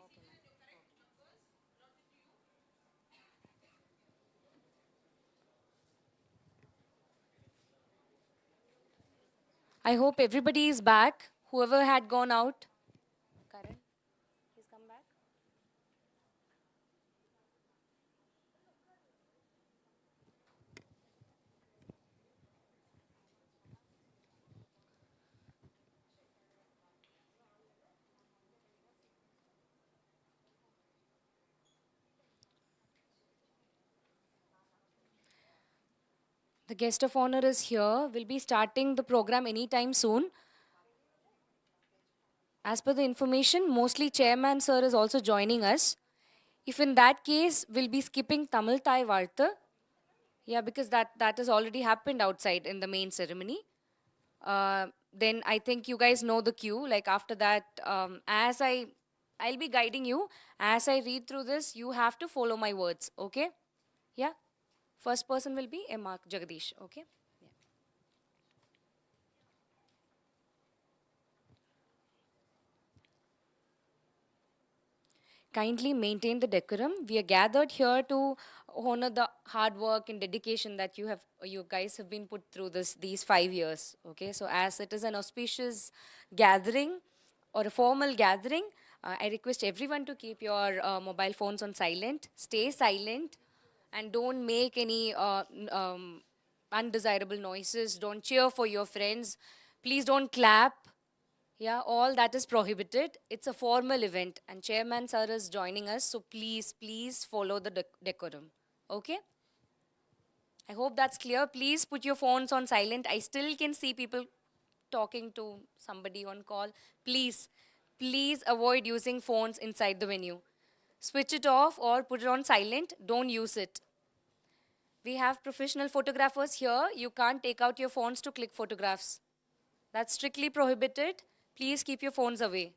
Speaker 3: I hope everybody is back. Whoever had gone out. Karan, he's come back. The guest of honor is here. We'll be starting the program anytime soon. As per the information, mostly Chairman Sir is also joining us. If in that case, we'll be skipping Tamil Thai Vartha. Yeah, because that has already happened outside in the main ceremony. Then I think you guys know the cue. Like after that, I'll be guiding you. As I read through this, you have to follow my words, okay? Yeah? First person will be Mark Jagadish, okay? Yeah. Kindly maintain the decorum. We are gathered here to honor the hard work and dedication that you guys have been put through these 5 years, okay? So as it is an auspicious gathering or a formal gathering, I request everyone to keep your mobile phones on silent, stay silent, and don't make any undesirable noises. Don't cheer for your friends. Please don't clap. Yeah, all that is prohibited. It's a formal event, and Chairman Sir is joining us, so please follow the decorum. Okay? I hope that's clear. Please put your phones on silent. I still can see people talking to somebody on call. Please avoid using phones inside the venue. Switch it off or put it on silent. Don't use it. We have professional photographers here. You can't take out your phones to click photographs. That's strictly prohibited. Please keep your phones away.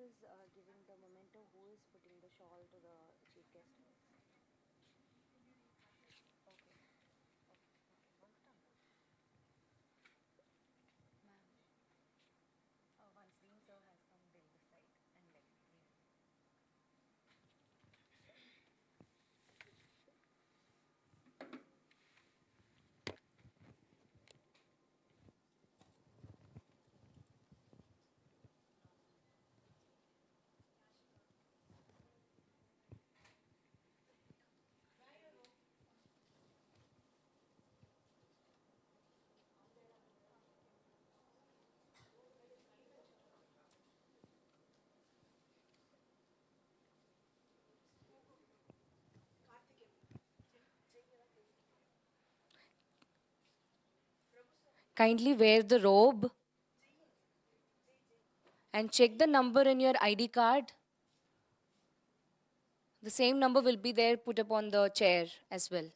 Speaker 11: is giving the memento? Who is putting the shawl to the chief guest? Okay. Once done. Ma'am, once Dean sir has come, they'll decide and let me.
Speaker 3: Kindly wear the robe and check the number in your ID card. The same number will be there put up on the chair as well.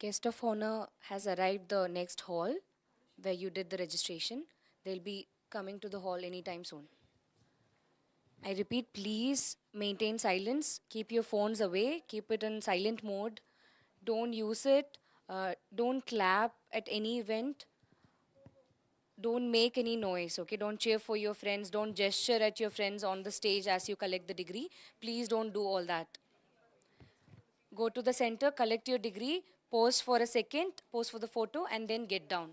Speaker 3: Guest of honor has arrived the next hall where you did the registration. They'll be coming to the hall anytime soon. I repeat, please maintain silence. Keep your phones away. Keep it in silent mode. Don't use it. Don't clap at any event. Don't make any noise, okay? Don't cheer for your friends. Don't gesture at your friends on the stage as you collect the degree. Please don't do all that. Go to the center, collect your degree, pose for a second, pose for the photo, and then get down.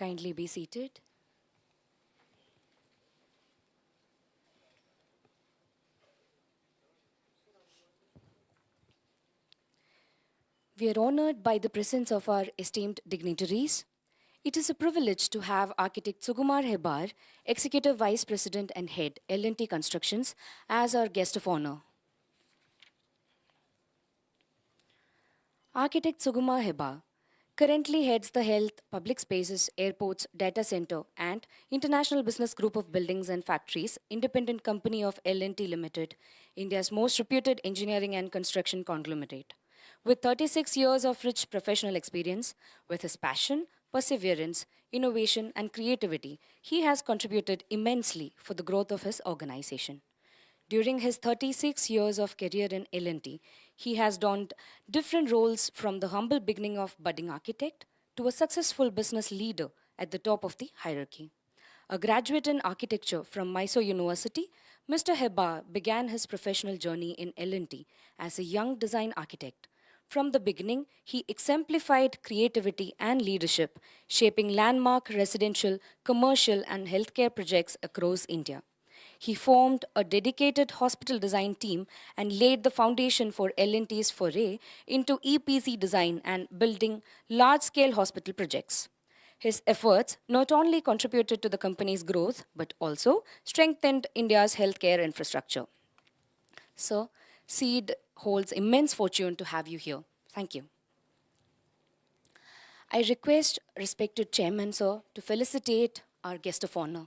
Speaker 3: Kindly be seated. We are honored by the presence of our esteemed dignitaries. It is a privilege to have architect Sugumar Hebar, Executive Vice President and Head, L&T Constructions, as our guest of honor. Architect Sugumar Hebar currently heads the Health, Public Spaces, Airports, Data Center, and International Business Group of Buildings and Factories, independent company of L&T Limited, India's most reputed engineering and construction conglomerate. With 36 years of rich professional experience, with his passion, perseverance, innovation, and creativity, he has contributed immensely for the growth of his organization. During his 36 years of career in L&T, he has donned different roles from the humble beginning of budding architect to a successful business leader at the top of the hierarchy. A graduate in architecture from Mysore University, Mr. Hebar began his professional journey in L&T as a young design architect. From the beginning, he exemplified creativity and leadership, shaping landmark residential, commercial, and healthcare projects across India. He formed a dedicated hospital design team and laid the foundation for L&T's foray into EPC design and building large-scale hospital projects. His efforts not only contributed to the company's growth, but also strengthened India's healthcare infrastructure. Sir, SEAD holds immense fortune to have you here. Thank you. I request respected Chairman, sir, to felicitate our guest of honor.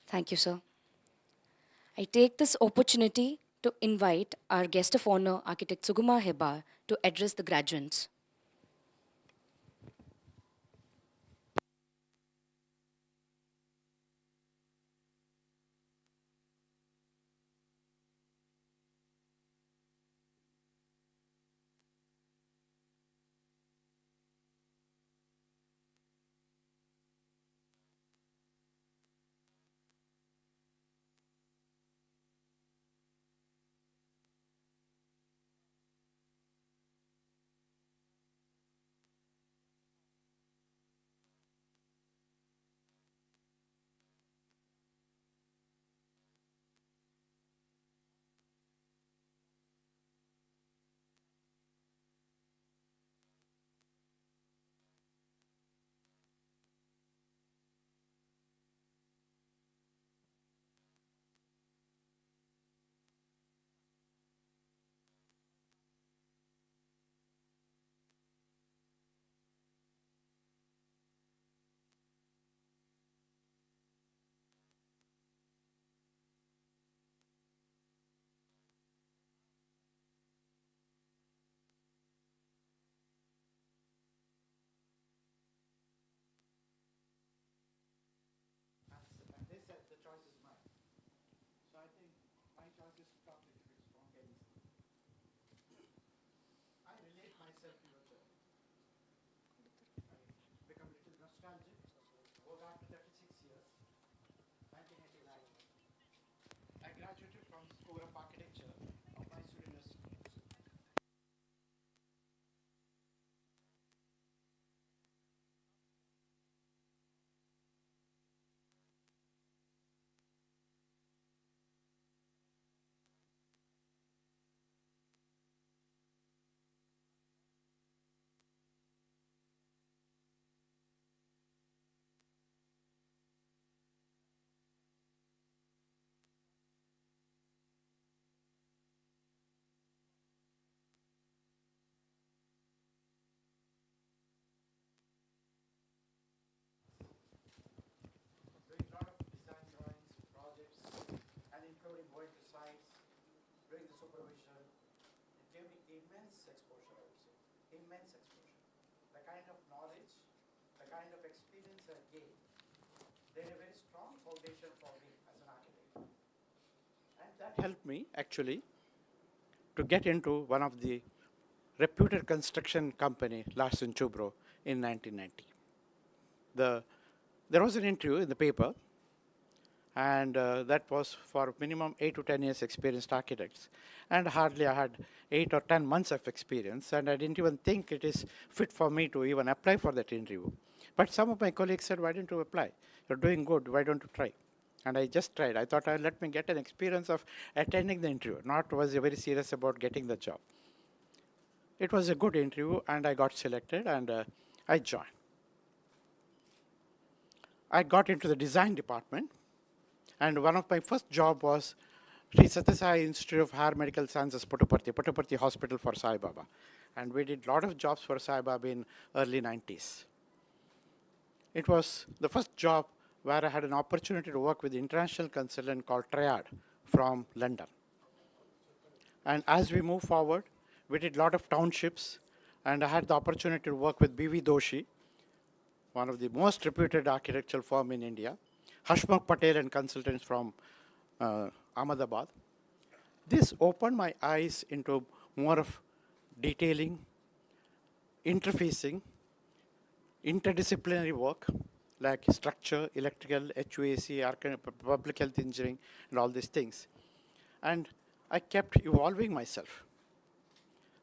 Speaker 3: Thank you, sir. I take this opportunity to invite our guest of honor, Architect Sugumar Hebar, to address the graduates.
Speaker 7: Helped me actually to get into one of the reputed construction company, Larsen Chubro,
Speaker 12: in 1990. There was an interview in the paper, and that was for minimum 8 to 10 years experienced architects. And hardly I had 8 or 10 months of experience, and I didn't even think it is fit for me to even apply for that interview. But some of my colleagues said, why don't you apply? You're doing good, why don't you try? And I just tried. I thought, let me get an experience of attending the interview, not was very serious about getting the job. It was a good interview, and I got selected, and I joined. I got into the design department, and one of my first job was Sri Sathya Sai Institute of Higher Medical Sciences, Puttaparthi Hospital for Sai Baba. And we did a lot of jobs for Sai Baba in early 90s. It was the first job where I had an opportunity to work with an international consultant called Triad from London. And as we move forward, we did a lot of townships, and I had the opportunity to work with B.V. Doshi, one of the most reputed architectural firm in India, Hashmukh Patel and consultants from Ahmedabad. This opened my eyes into more of detailing, interfacing, interdisciplinary work like structure, electrical, HVAC, public health engineering, and all these things. And I kept evolving myself.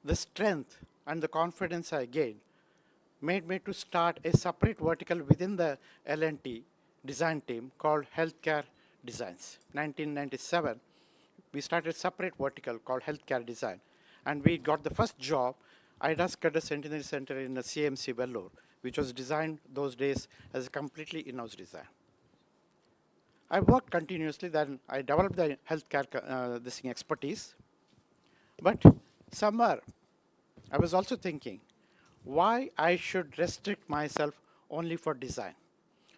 Speaker 12: The strength and the confidence I gained made me to start a separate vertical within the L&T design team called Healthcare Designs. 1997, we started a separate vertical called Healthcare Design. And we got the first job, IDAS Cadre Centenary Center in the CMC Vellore, which was designed those days as a completely in-house design. I worked continuously, then I developed the healthcare expertise. But somewhere, I was also thinking, why I should restrict myself only for design?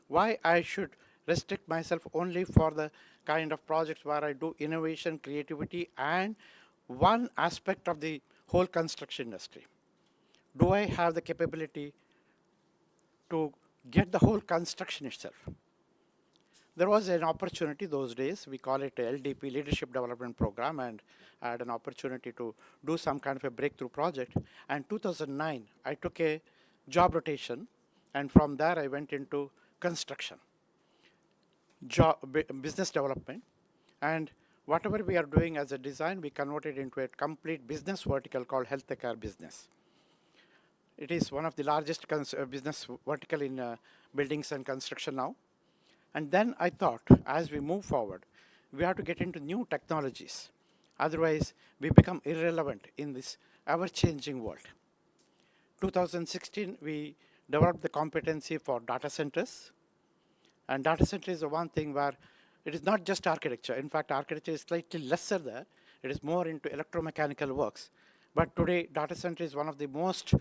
Speaker 12: Why I should restrict myself only for the kind of projects where I do innovation, creativity, and one aspect of the whole construction industry? Do I have the capability to get the whole construction itself? There was an opportunity those days, we call it a LDP, Leadership Development Program, and I had an opportunity to do some kind of a breakthrough project. And 2009, I took a job rotation, and from there I went into construction, business development, and whatever we are doing as a design, we converted into a complete business vertical called healthcare business. It is one of the largest business vertical in buildings and construction now. And then I thought, as we move forward, we have to get into new technologies. Otherwise, we become irrelevant in this ever-changing world. 2016, we developed the competency for data centers. And data center is the one thing where it is not just architecture. In fact, architecture is slightly lesser there. It is more into electromechanical works. But today, data center is one of the most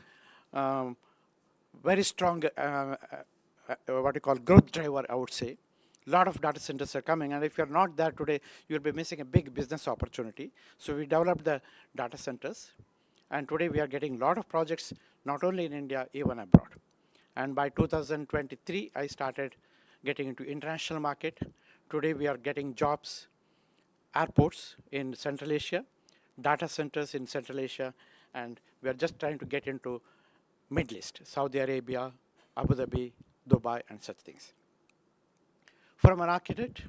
Speaker 12: very strong, what you call growth driver, I would say. A lot of data centers are coming, and if you're not there today, you'll be missing a big business opportunity. So we developed the data centers, and today we are getting a lot of projects, not only in India, even abroad. And by 2023, I started getting into international market. Today we are getting jobs, airports in Central Asia, data centers in Central Asia, and we are just trying to get into Middle East, Saudi Arabia, Abu Dhabi, Dubai, and such things. From an architect,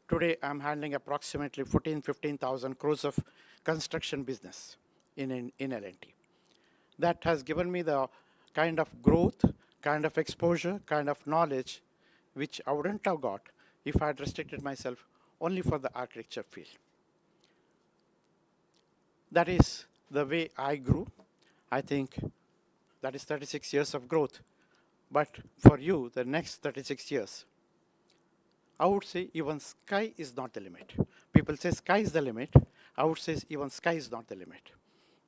Speaker 12: today I'm handling approximately 15,000 crores of construction business in L&T. That has given me the kind of growth, kind of exposure, kind of knowledge, which I wouldn't have got if I had restricted myself only for the architecture field. That is the way I grew. I think that is 36 years of growth. But for you, the next 36 years, I would say even sky is not the limit. People say sky is the limit. I would say even sky is not the limit.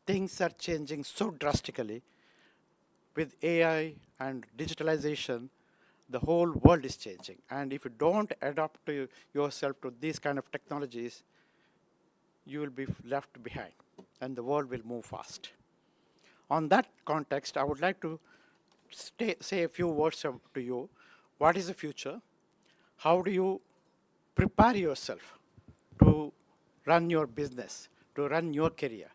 Speaker 12: Things are changing so drastically. With AI and digitalization, the whole world is changing. And if you don't adapt to yourself to these kind of technologies, you will be left behind, and the world will move fast. On that context, I would like to say a few words to you. What is the future? How do you prepare yourself to run your business, to run your career,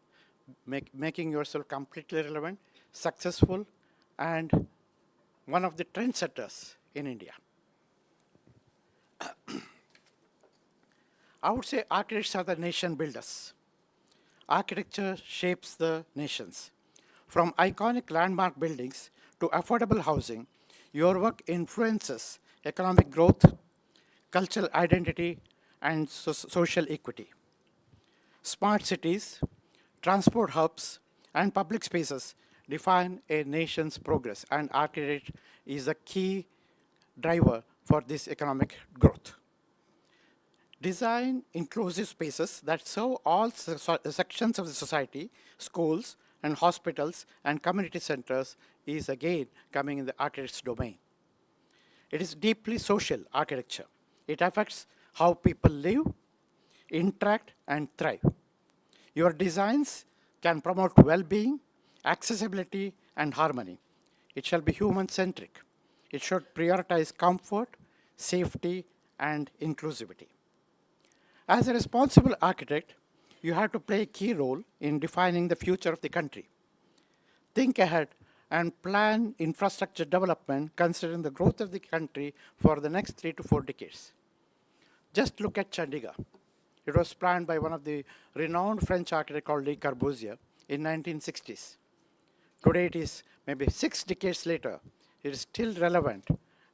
Speaker 12: making yourself completely relevant, successful, and one of the trendsetters in India. I would say architects are the nation builders. Architecture shapes the nations. From iconic landmark buildings to affordable housing, your work influences economic growth, cultural identity, and social equity. Smart cities, transport hubs, and public spaces define a nation's progress, and architecture is a key driver for this economic growth. Design inclusive spaces that serve all sections of the society, schools and hospitals and community centers is again coming in the architect's domain. It is deeply social architecture. It affects how people live, interact, and thrive. Your designs can promote well-being, accessibility, and harmony. It shall be human-centric. It should prioritize comfort, safety, and inclusivity. As a responsible architect, you have to play a key role in defining the future of the country. Think ahead and plan infrastructure development considering the growth of the country for the next 3 to 4 decades. Just look at Chandigarh. It was planned by one of the renowned French architect called Le Corbusier in 1960s. Today it is maybe 6 decades later. It is still relevant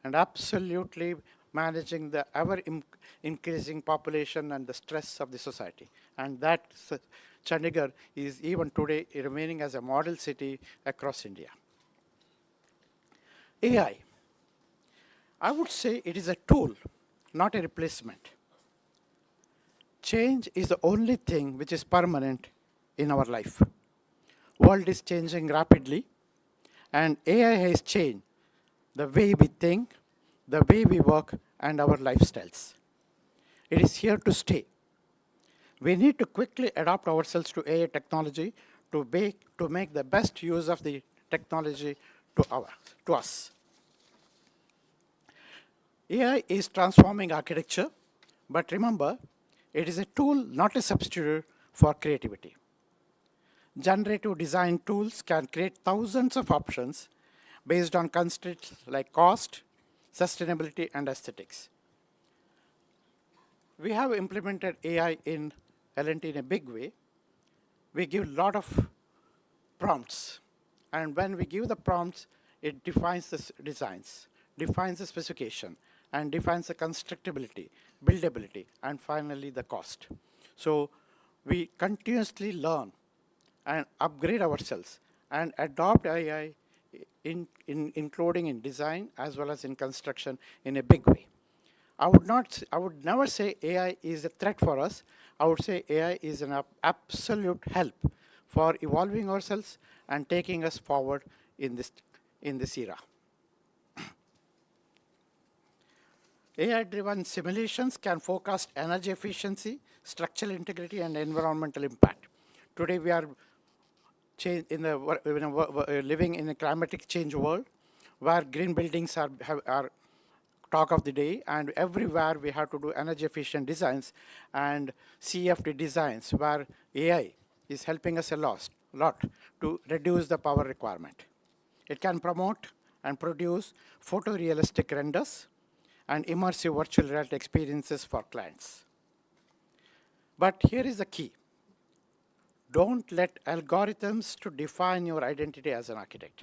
Speaker 12: and absolutely managing the ever-increasing population and the stress of the society. And that Chandigarh is even today remaining as a model city across India. AI. I would say it is a tool, not a replacement. Change is the only thing which is permanent in our life. World is changing rapidly, and AI has changed the way we think, the way we work, and our lifestyles. It is here to stay. We need to quickly adapt ourselves to AI technology to make the best use of the technology to us. AI is transforming architecture, but remember, it is a tool, not a substitute for creativity. Generative design tools can create thousands of options based on constraints like cost, sustainability, and aesthetics. We have implemented AI in L&T in a big way. We give a lot of prompts. And when we give the prompts, it defines the designs, defines the specification, and defines the constructability, buildability, and finally the cost. So we continuously learn and upgrade ourselves and adopt AI including in design as well as in construction in a big way. I would never say AI is a threat for us. I would say AI is an absolute help for evolving ourselves and taking us forward in this era. AI-driven simulations can forecast energy efficiency, structural integrity, and environmental impact. Today we are living in a climatic change world where green buildings are talk of the day, and everywhere we have to do energy efficient designs and CFD designs where AI is helping us a lot to reduce the power requirement. It can promote and produce photorealistic renders and immersive virtual reality experiences for clients. But here is the key. Don't let algorithms to define your identity as an architect.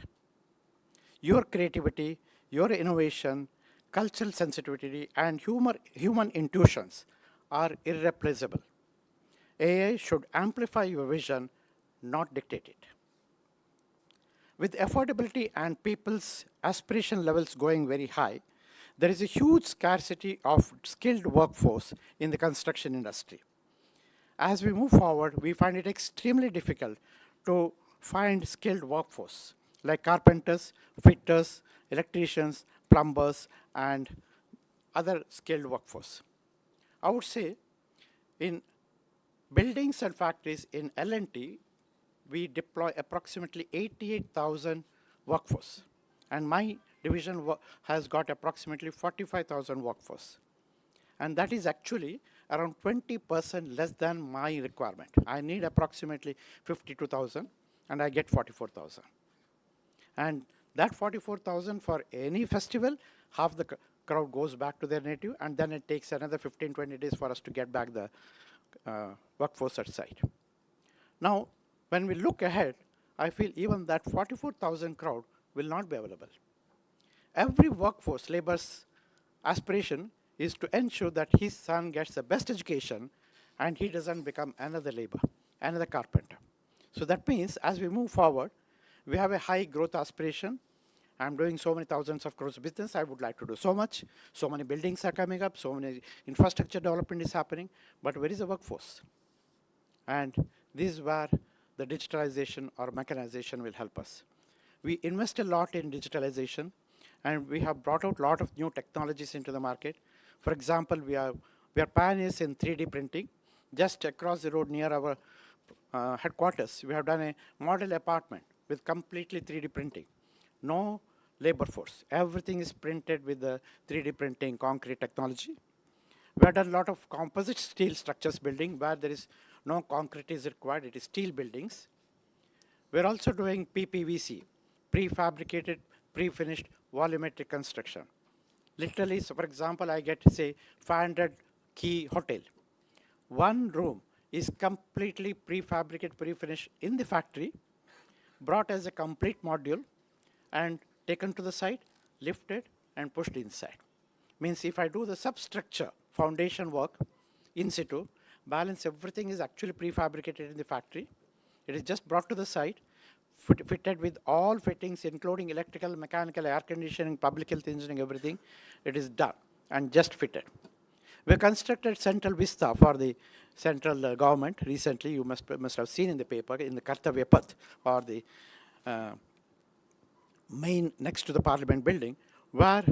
Speaker 12: Your creativity, your innovation, cultural sensitivity, and human intuitions are irreplaceable. AI should amplify your vision, not dictate it. With affordability and people's aspiration levels going very high, there is a huge scarcity of skilled workforce in the construction industry. As we move forward, we find it extremely difficult to find skilled workforce like carpenters, fitters, electricians, plumbers, and other skilled workforce. I would say in buildings and factories in L&T, we deploy approximately 88,000 workforce. And my division has got approximately 45,000 workforce. And that is actually around 20% less than my requirement. I need approximately 52,000, and I get 44,000. And That 44,000 for any festival, half the crowd goes back to their native, and then it takes another 15, 20 days for us to get back the workforce at site. Now, when we look ahead, I feel even that 44,000 crowd will not be available. Every workforce labor's aspiration is to ensure that his son gets the best education and he doesn't become another labor, another carpenter. So that means as we move forward, we have a high growth aspiration. I'm doing so many thousands of crores business. I would like to do so much. So many buildings are coming up. So many infrastructure development is happening. But where is the workforce? And this is where the digitalization or mechanization will help us. We invest a lot in digitalization, and we have brought out a lot of new technologies into the market. For example, we are pioneers in 3D printing. Just across the road near our headquarters, we have done a model apartment with completely 3D printing. No labor force. Everything is printed with the 3D printing concrete technology. We have done a lot of composite steel structures building where there is no concrete is required, it is steel buildings. We're also doing PPVC, prefabricated, pre-finished volumetric construction. Literally, so for example, I get, say, 500 key hotel. One room is completely prefabricated, pre-finished in the factory, brought as a complete module, and taken to the site, lifted, and pushed inside. Means if I do the substructure foundation work in situ, balance everything is actually prefabricated in the factory. It is just brought to the site, fitted with all fittings, including electrical, mechanical, air conditioning, public health engineering, everything. It is done and just fitted. We constructed Central Vista for the central government recently. You must have seen in the paper, in the Kartavya Path, or the main next to the Parliament building, where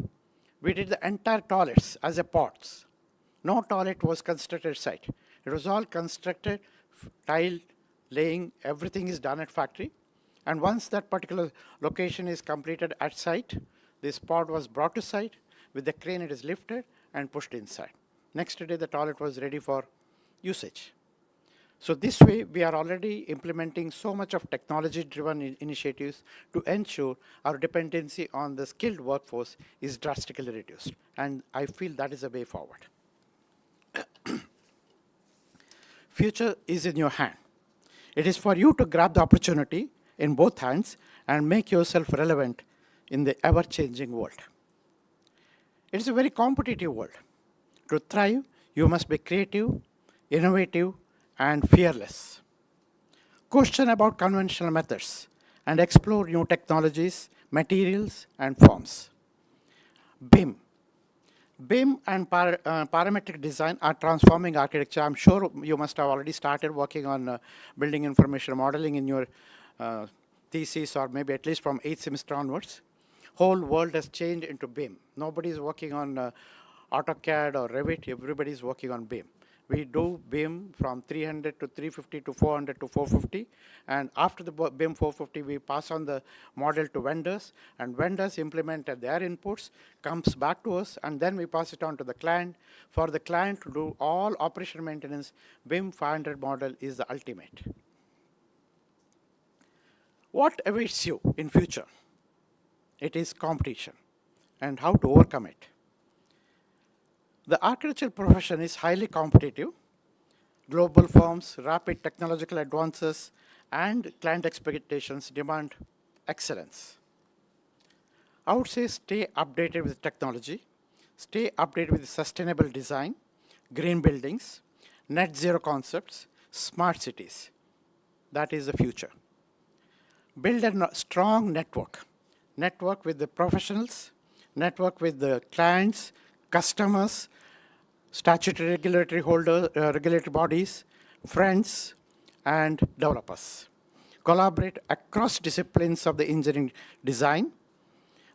Speaker 12: we did the entire toilets as a pots. No toilet was constructed site. It was all constructed, tile, laying, everything is done at factory. And once that particular location is completed at site, this pod was brought to site. With the crane, it is lifted and pushed inside. Next day, the toilet was ready for usage. So this way, we are already implementing so much of technology-driven initiatives to ensure our dependency on the skilled workforce is drastically reduced. And I feel that is a way forward. Future is in your hand. It is for you to grab the opportunity in both hands and make yourself relevant in the ever-changing world. It is a very competitive world. To thrive, you must be creative, innovative, and fearless. Question about conventional methods and explore new technologies, materials, and forms. BIM. BIM and parametric design are transforming architecture. I'm sure you must have already started working on building information modeling in your thesis, or maybe at least from 8th semester onwards. Whole world has changed into BIM. Nobody is working on AutoCAD or Revit. Everybody is working on BIM. We do BIM from 300 to 350 to 400 to 450. And after the BIM 450, we pass on the model to vendors, and vendors implement their inputs, comes back to us, and then we pass it on to the client. For the client to do all operation maintenance, BIM 500 model is the ultimate. What awaits you in future? It is competition and how to overcome it. The architectural profession is highly competitive. Global firms, rapid technological advances, and client expectations demand excellence. I would say stay updated with technology, stay updated with sustainable design, green buildings, net zero concepts, smart cities. That is the future. Build a strong network. Network with the professionals, network with the clients, customers, statutory regulatory holders, regulatory bodies, friends, and developers. Collaborate across disciplines of the engineering design,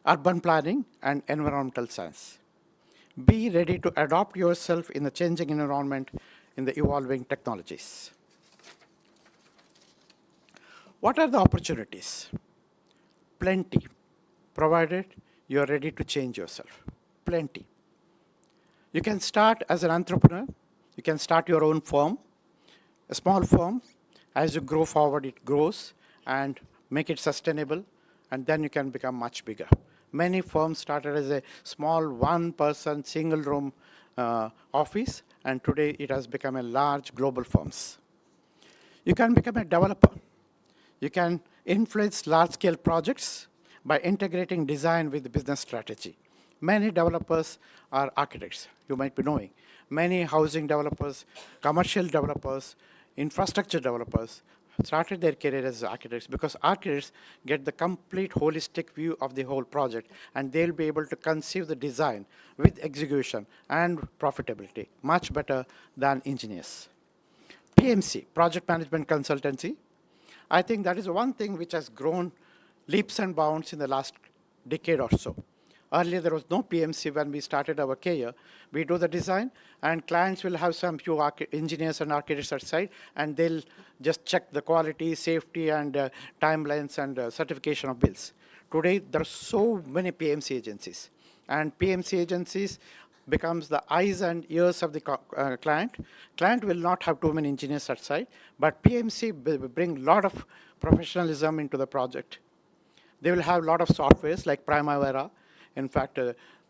Speaker 12: urban planning, and environmental science. Be ready to adopt yourself in the changing environment in the evolving technologies. What are the opportunities? Plenty, provided you're ready to change yourself. Plenty. You can start as an entrepreneur. You can start your own firm, a small firm. As you grow forward, it grows, and make it sustainable, and then you can become much bigger. Many firms started as a small one-person, single-room office, and today it has become a large global firms. You can become a developer. You can influence large-scale projects by integrating design with business strategy. Many developers are architects, you might be knowing. Many housing developers, commercial developers, infrastructure developers started their career as architects because architects get the complete holistic view of the whole project, and they'll be able to conceive the design with execution and profitability much better than engineers. PMC, Project Management Consultancy, I think that is one thing which has grown leaps and bounds in the last decade or so. Earlier, there was no PMC when we started our career. We do the design, and clients will have some few engineers and architects at site, and they'll just check the quality, safety, and timelines and certification of bills. Today, there are so many PMC agencies, and PMC agencies becomes the eyes and ears of the client. Client will not have too many engineers at site, but PMC will bring a lot of professionalism into the project. They will have a lot of softwares like Primavera. In fact,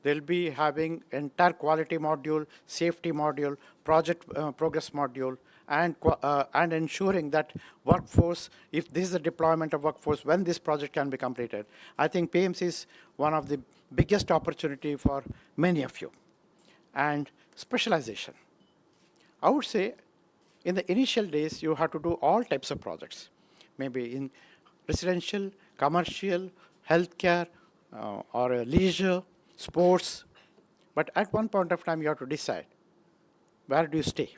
Speaker 12: they'll be having entire quality module, safety module, project progress module, and ensuring that workforce, if this is a deployment of workforce, when this project can be completed. I think PMC is one of the biggest opportunity for many of you. And specialization. I would say in the initial days, you have to do all types of projects, maybe in residential, commercial, healthcare, or leisure, sports. But at one point of time, you have to decide, where do you stay?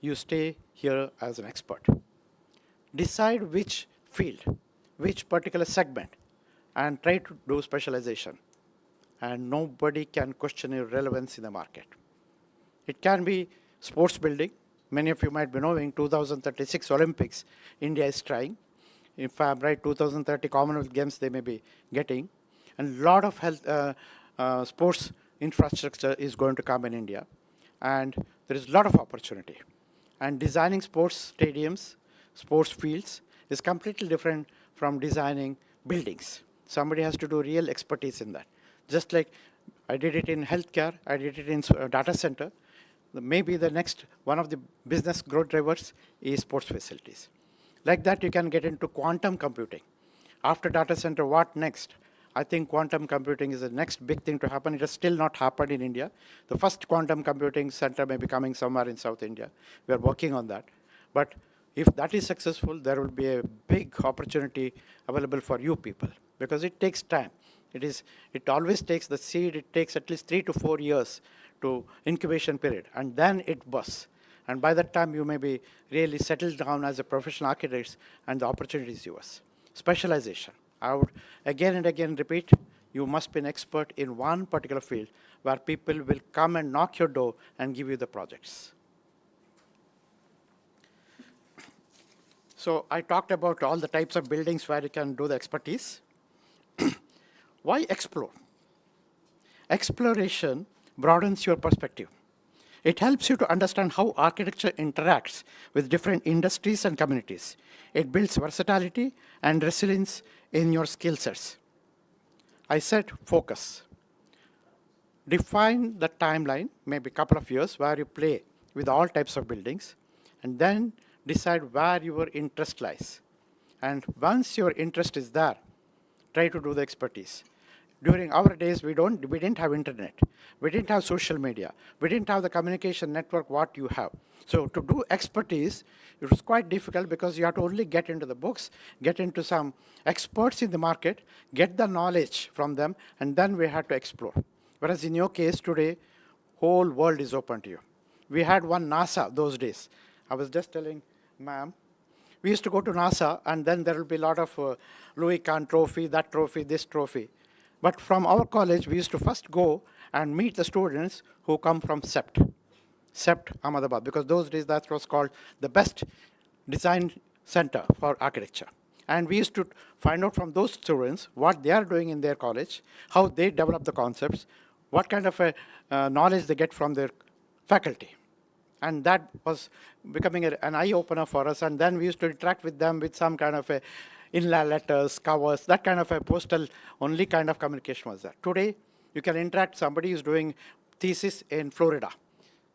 Speaker 12: You stay here as an expert. Decide which field, which particular segment, and try to do specialization. And nobody can question your relevance in the market. It can be sports building. Many of you might be knowing 2036 Olympics, India is trying. If I'm right, 2030 Commonwealth Games they may be getting. And a lot of health, sports infrastructure is going to come in India. And there is a lot of opportunity. And designing sports stadiums, sports fields is completely different from designing buildings. Somebody has to do real expertise in that. Just like I did it in healthcare, I did it in data center. Maybe the next one of the business growth drivers is sports facilities. Like that, you can get into quantum computing. After data center, what next? I think quantum computing is the next big thing to happen. It has still not happened in India. The first quantum computing center may be coming somewhere in South India. We are working on that. But if that is successful, there will be a big opportunity available for you people, because it takes time. It always takes the seed, it takes at least 3 to 4 years to incubation period, and then it bursts. And by that time, you may be really settled down as a professional architect, and the opportunity is yours. Specialization. I would again and again repeat, you must be an expert in one particular field where people will come and knock your door and give you the projects. So I talked about all the types of buildings where you can do the expertise. Why explore? Exploration broadens your perspective. It helps you to understand how architecture interacts with different industries and communities. It builds versatility and resilience in your skill sets. I said focus. Define the timeline, maybe a couple of years, where you play with all types of buildings, and then decide where your interest lies. And once your interest is there, try to do the expertise. During our days, we didn't have internet. We didn't have social media. We didn't have the communication network what you have. So to do expertise, it was quite difficult because you have to only get into the books, get into some experts in the market, get the knowledge from them, and then we had to explore. Whereas in your case today, whole world is open to you. We had one NASA those days. I was just telling ma'am, we used to go to NASA, and then there will be a lot of Louis Kahn trophy, that trophy, this trophy. But from our college, we used to first go and meet the students who come from SEPT Ahmedabad, because those days that was called the best design center for architecture. And we used to find out from those students what they are doing in their college, how they develop the concepts, what kind of knowledge they get from their faculty. And that was becoming an eye-opener for us. And then we used to interact with them with some kind of a inland letters, covers, that kind of a postal only kind of communication was there. Today, you can interact. Somebody is doing thesis in Florida.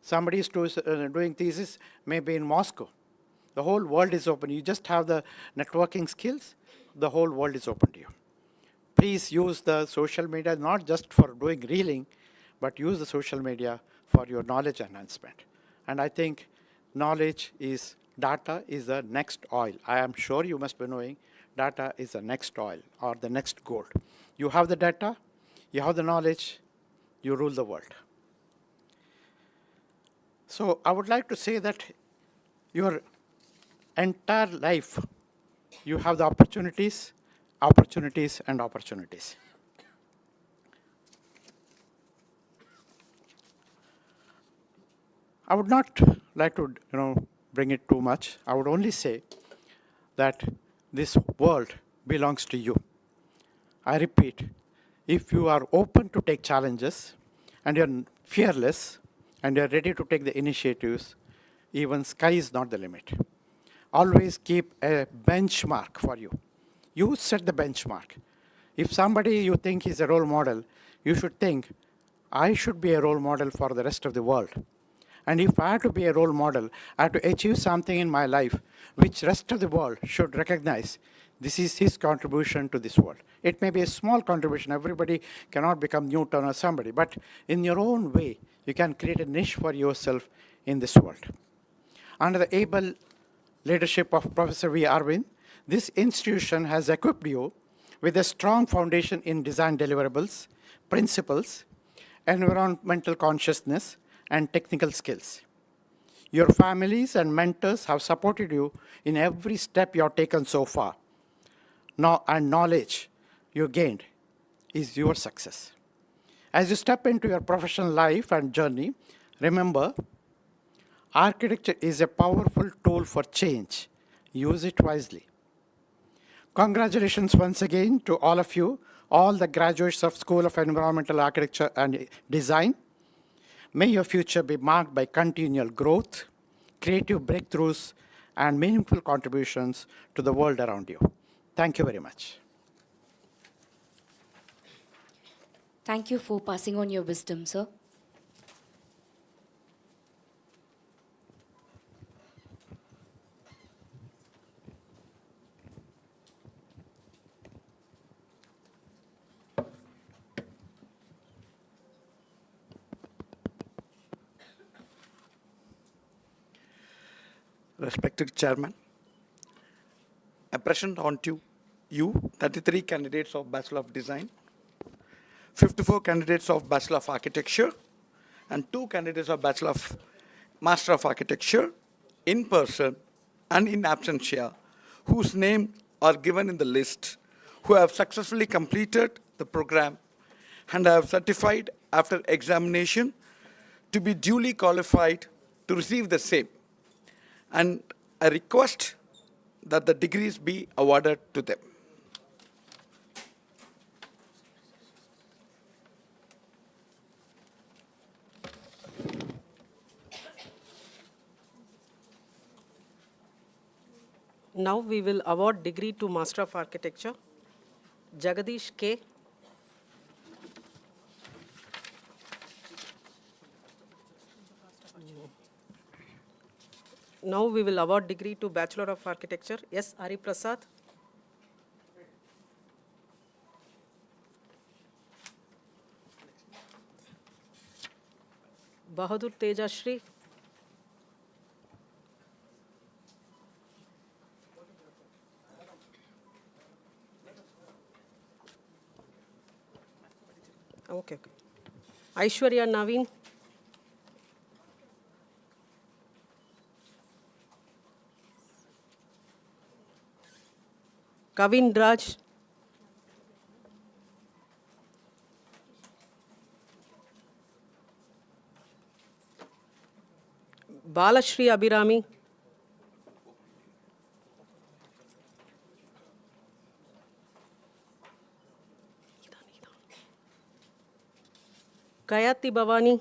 Speaker 12: Somebody is doing thesis maybe in Moscow. The whole world is open. You just have the networking skills. The whole world is open to you. Please use the social media not just for doing reeling, but use the social media for your knowledge enhancement. And I think knowledge is, data is the next oil. I am sure you must be knowing data is the next oil or the next gold. You have the data, you have the knowledge, you rule the world. So I would like to say that your entire life, you have the opportunities, opportunities, and opportunities. I would not like to, bring it too much. I would only say that this world belongs to you. I repeat, if you are open to take challenges and you're fearless and you're ready to take the initiatives, even sky is not the limit. Always keep a benchmark for you. You set the benchmark. If somebody you think is a role model, you should think, I should be a role model for the rest of the world. And if I have to be a role model, I have to achieve something in my life which rest of the world should recognize this is his contribution to this world. It may be a small contribution. Everybody cannot become Newton or somebody. But in your own way, you can create a niche for yourself in this world. Under the able leadership of Professor V. Arvind, this institution has equipped you with a strong foundation in design deliverables, principles, environmental consciousness, and technical skills. Your families and mentors have supported you in every step you have taken so far. And knowledge you gained is your success. As you step into your professional life and journey, remember, architecture is a powerful tool for change. Use it wisely. Congratulations once again to all of you, all the graduates of School of Environmental Architecture and Design. May your future be marked by continual growth, creative breakthroughs, and meaningful contributions to the world around you. Thank you very much.
Speaker 3: Thank you for passing on your wisdom, sir.
Speaker 7: Respected Chairman, I present on to you 33 candidates of Bachelor of Design, 54 candidates of Bachelor of Architecture, and 2 candidates of Bachelor of Master of Architecture in person and in absentia, whose names are given in the list, who have successfully completed the program and have certified after examination to be duly qualified to receive the same. And I request that the degrees be awarded to them.
Speaker 11: Now we will award degree to Master of Architecture, Jagadish K. Now we will award degree to Bachelor of Architecture, S. Hari Prasad. Bahadur Tejashri. Okay. Aishwarya Naveen. Kavin Raj. Balashri Abhirami. Gayatri Bhavani.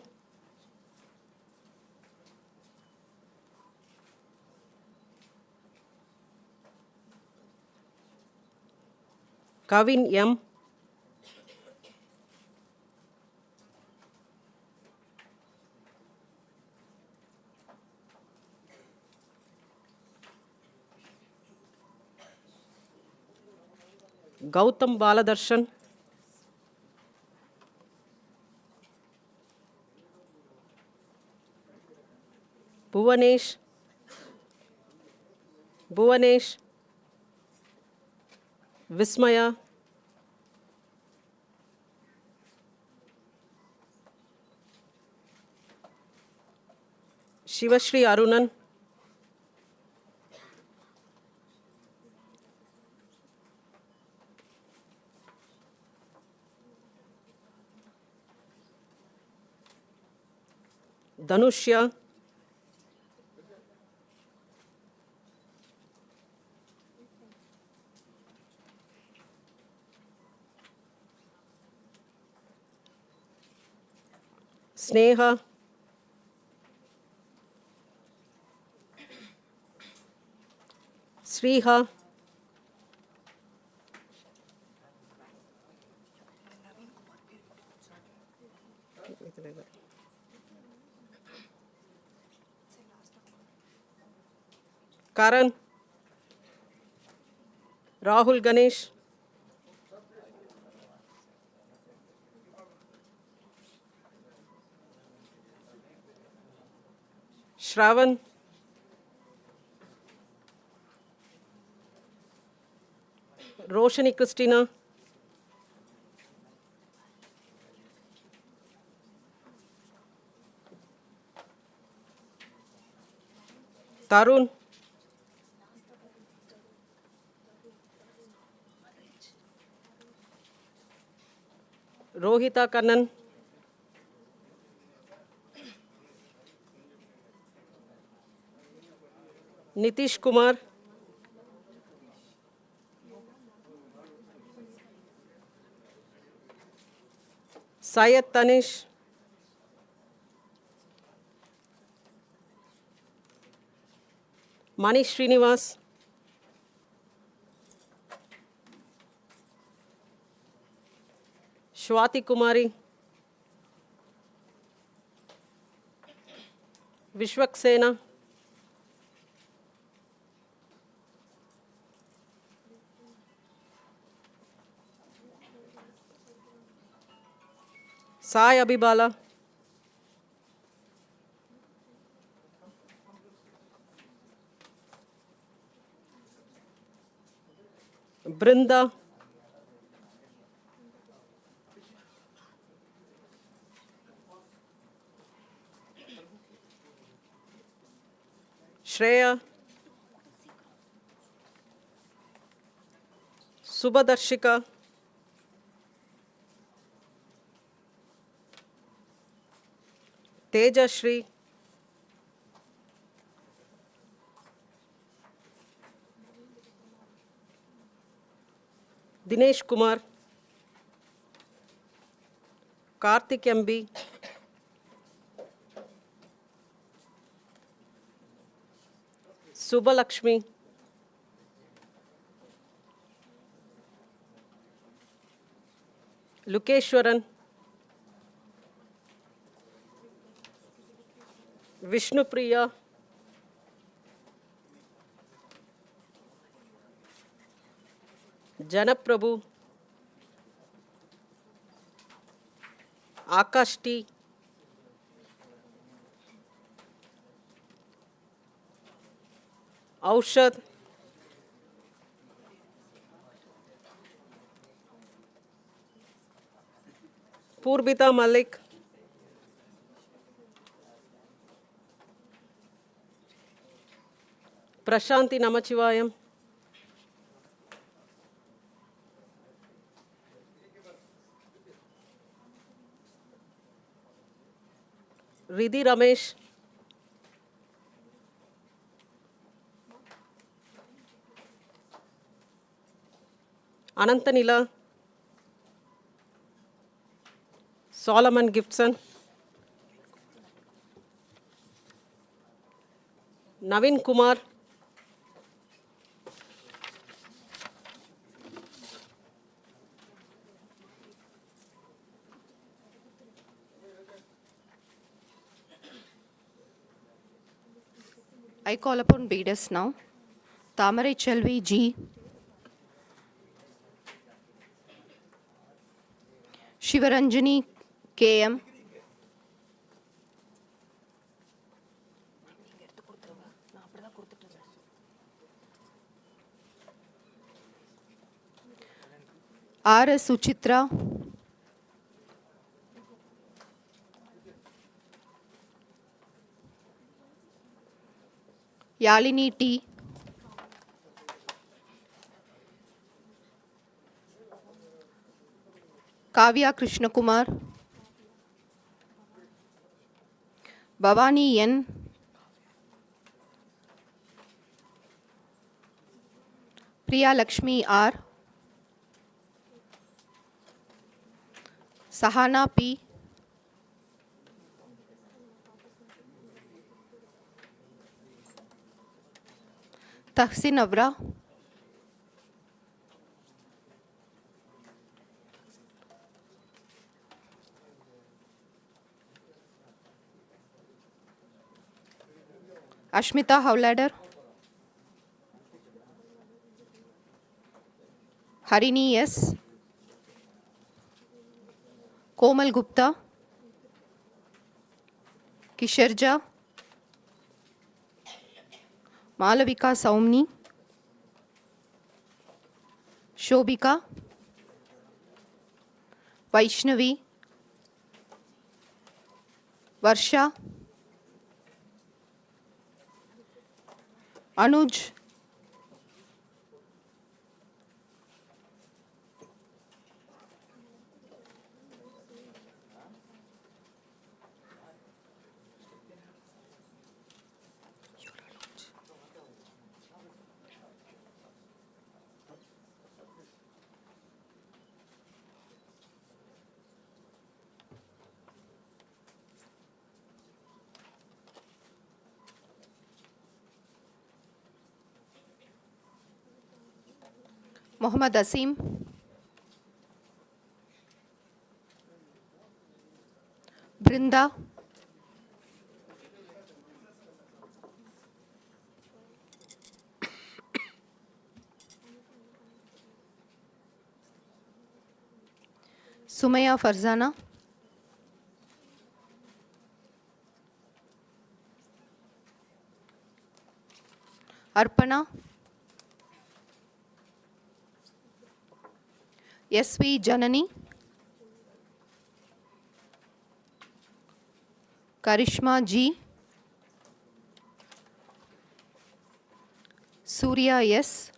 Speaker 11: Kavin M. Gautam Baladarshan. Bhuvanesh. Vismaya. Shivashri Arunan. Dhanushya. Sneha. Sriha. Karan. Rahul Ganesh. Shravan. Roshani Christina. Tarun. Rohita Kannan. Nitish Kumar. Syed Tanish. Manish Srinivas. Shwati Kumari. Vishwaksena. Sai Abhibala. Brinda. Shreya. Subhadarshika. Tejashri. Dinesh Kumar. Karthik MB. Subhalakshmi. Lukeshwaran. Vishnupriya. Janaprabhu. Akash T. Aushad. Purbita Malik. Prashanti Namachivayam. Riddhi Ramesh. Anantanila. Solomon Gibson. Navin Kumar. I call upon Bedas now. Tamarai Chelvi G. Shivaranjani KM. R.S. Suchitra. Yalini T. Kavya Krishnakumar. Bhavani N. Priya Lakshmi R. Sahana P. Tahsin Avra. Ashmita Havladar. Harini S. Komal Gupta. Kisharja. Malavika Saumni. Shobika. Vaishnavi. Varsha. Anuj. Mohammad Asim. Brinda. Sumaya Farzana. Arpana. SV Janani. Karishma G. Surya S.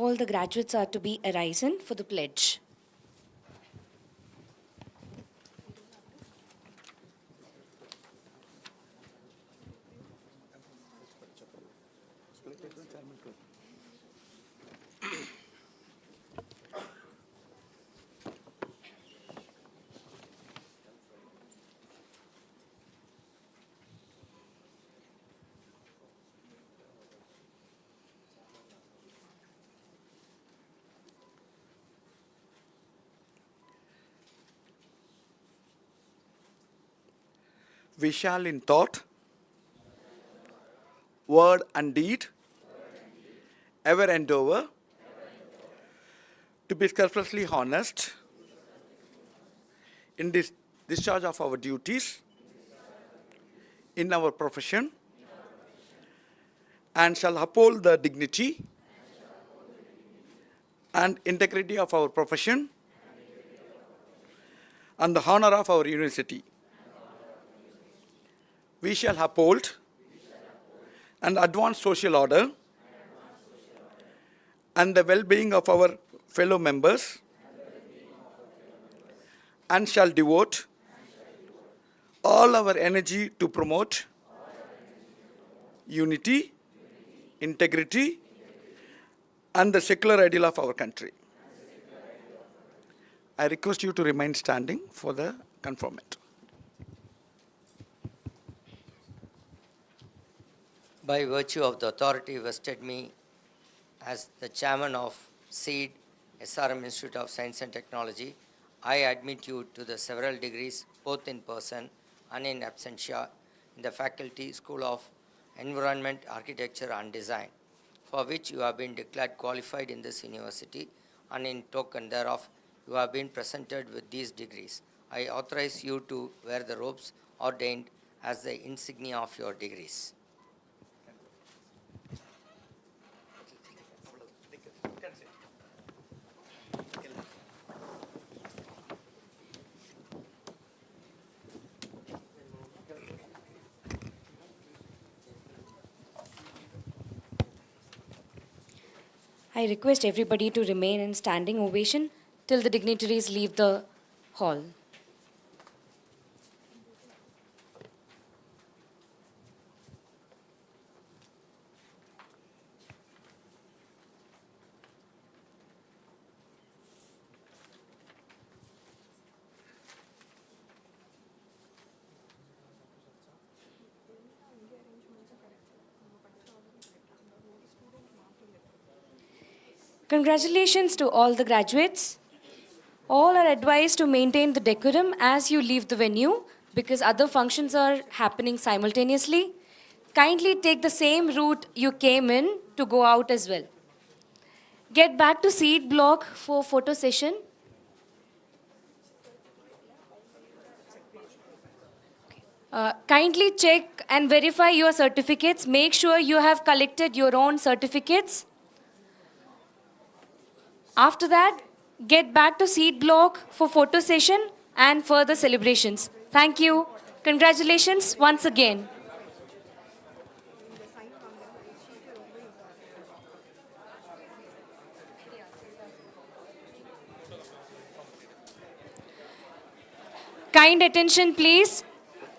Speaker 3: All the graduates are to be arisen for the pledge.
Speaker 7: We shall in thought, word and deed, ever endeavor to be scrupulously honest in this discharge of our duties in our profession, and shall uphold the dignity and integrity of our profession and the honor of our university. We shall uphold and advance social order and the well-being of our fellow members, and shall devote all our energy to promote unity, integrity, and the secular ideal of our country. I request you to remain standing for the conferment.
Speaker 2: By virtue of the authority vested me as the chairman of SEAD, SRM Institute of Science and Technology, I admit you to the several degrees, both in person and in absentia, in the Faculty School of Environment, Architecture and Design, for which you have been declared qualified in this university, and in token thereof, you have been presented with these degrees. I authorize you to wear the robes ordained as the insignia of your degrees.
Speaker 3: I request everybody to remain in standing ovation till the dignitaries leave the hall. Congratulations to all the graduates. All are advised to maintain the decorum as you leave the venue because other functions are happening simultaneously. Kindly take the same route you came in to go out as well. Get back to seat block for photo session. Kindly check and verify your certificates. Make sure you have collected your own certificates. After that, get back to seat block for photo session and further celebrations. Thank you. Congratulations once again. Kind attention, please.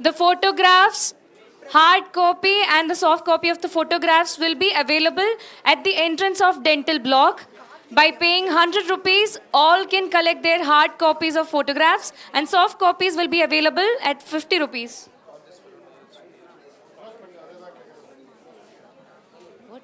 Speaker 3: The photographs, hard copy and the soft copy of the photographs will be available at the entrance of dental block. By paying 100 rupees, all can collect their hard copies of photographs and soft copies will be available at 50 rupees. What?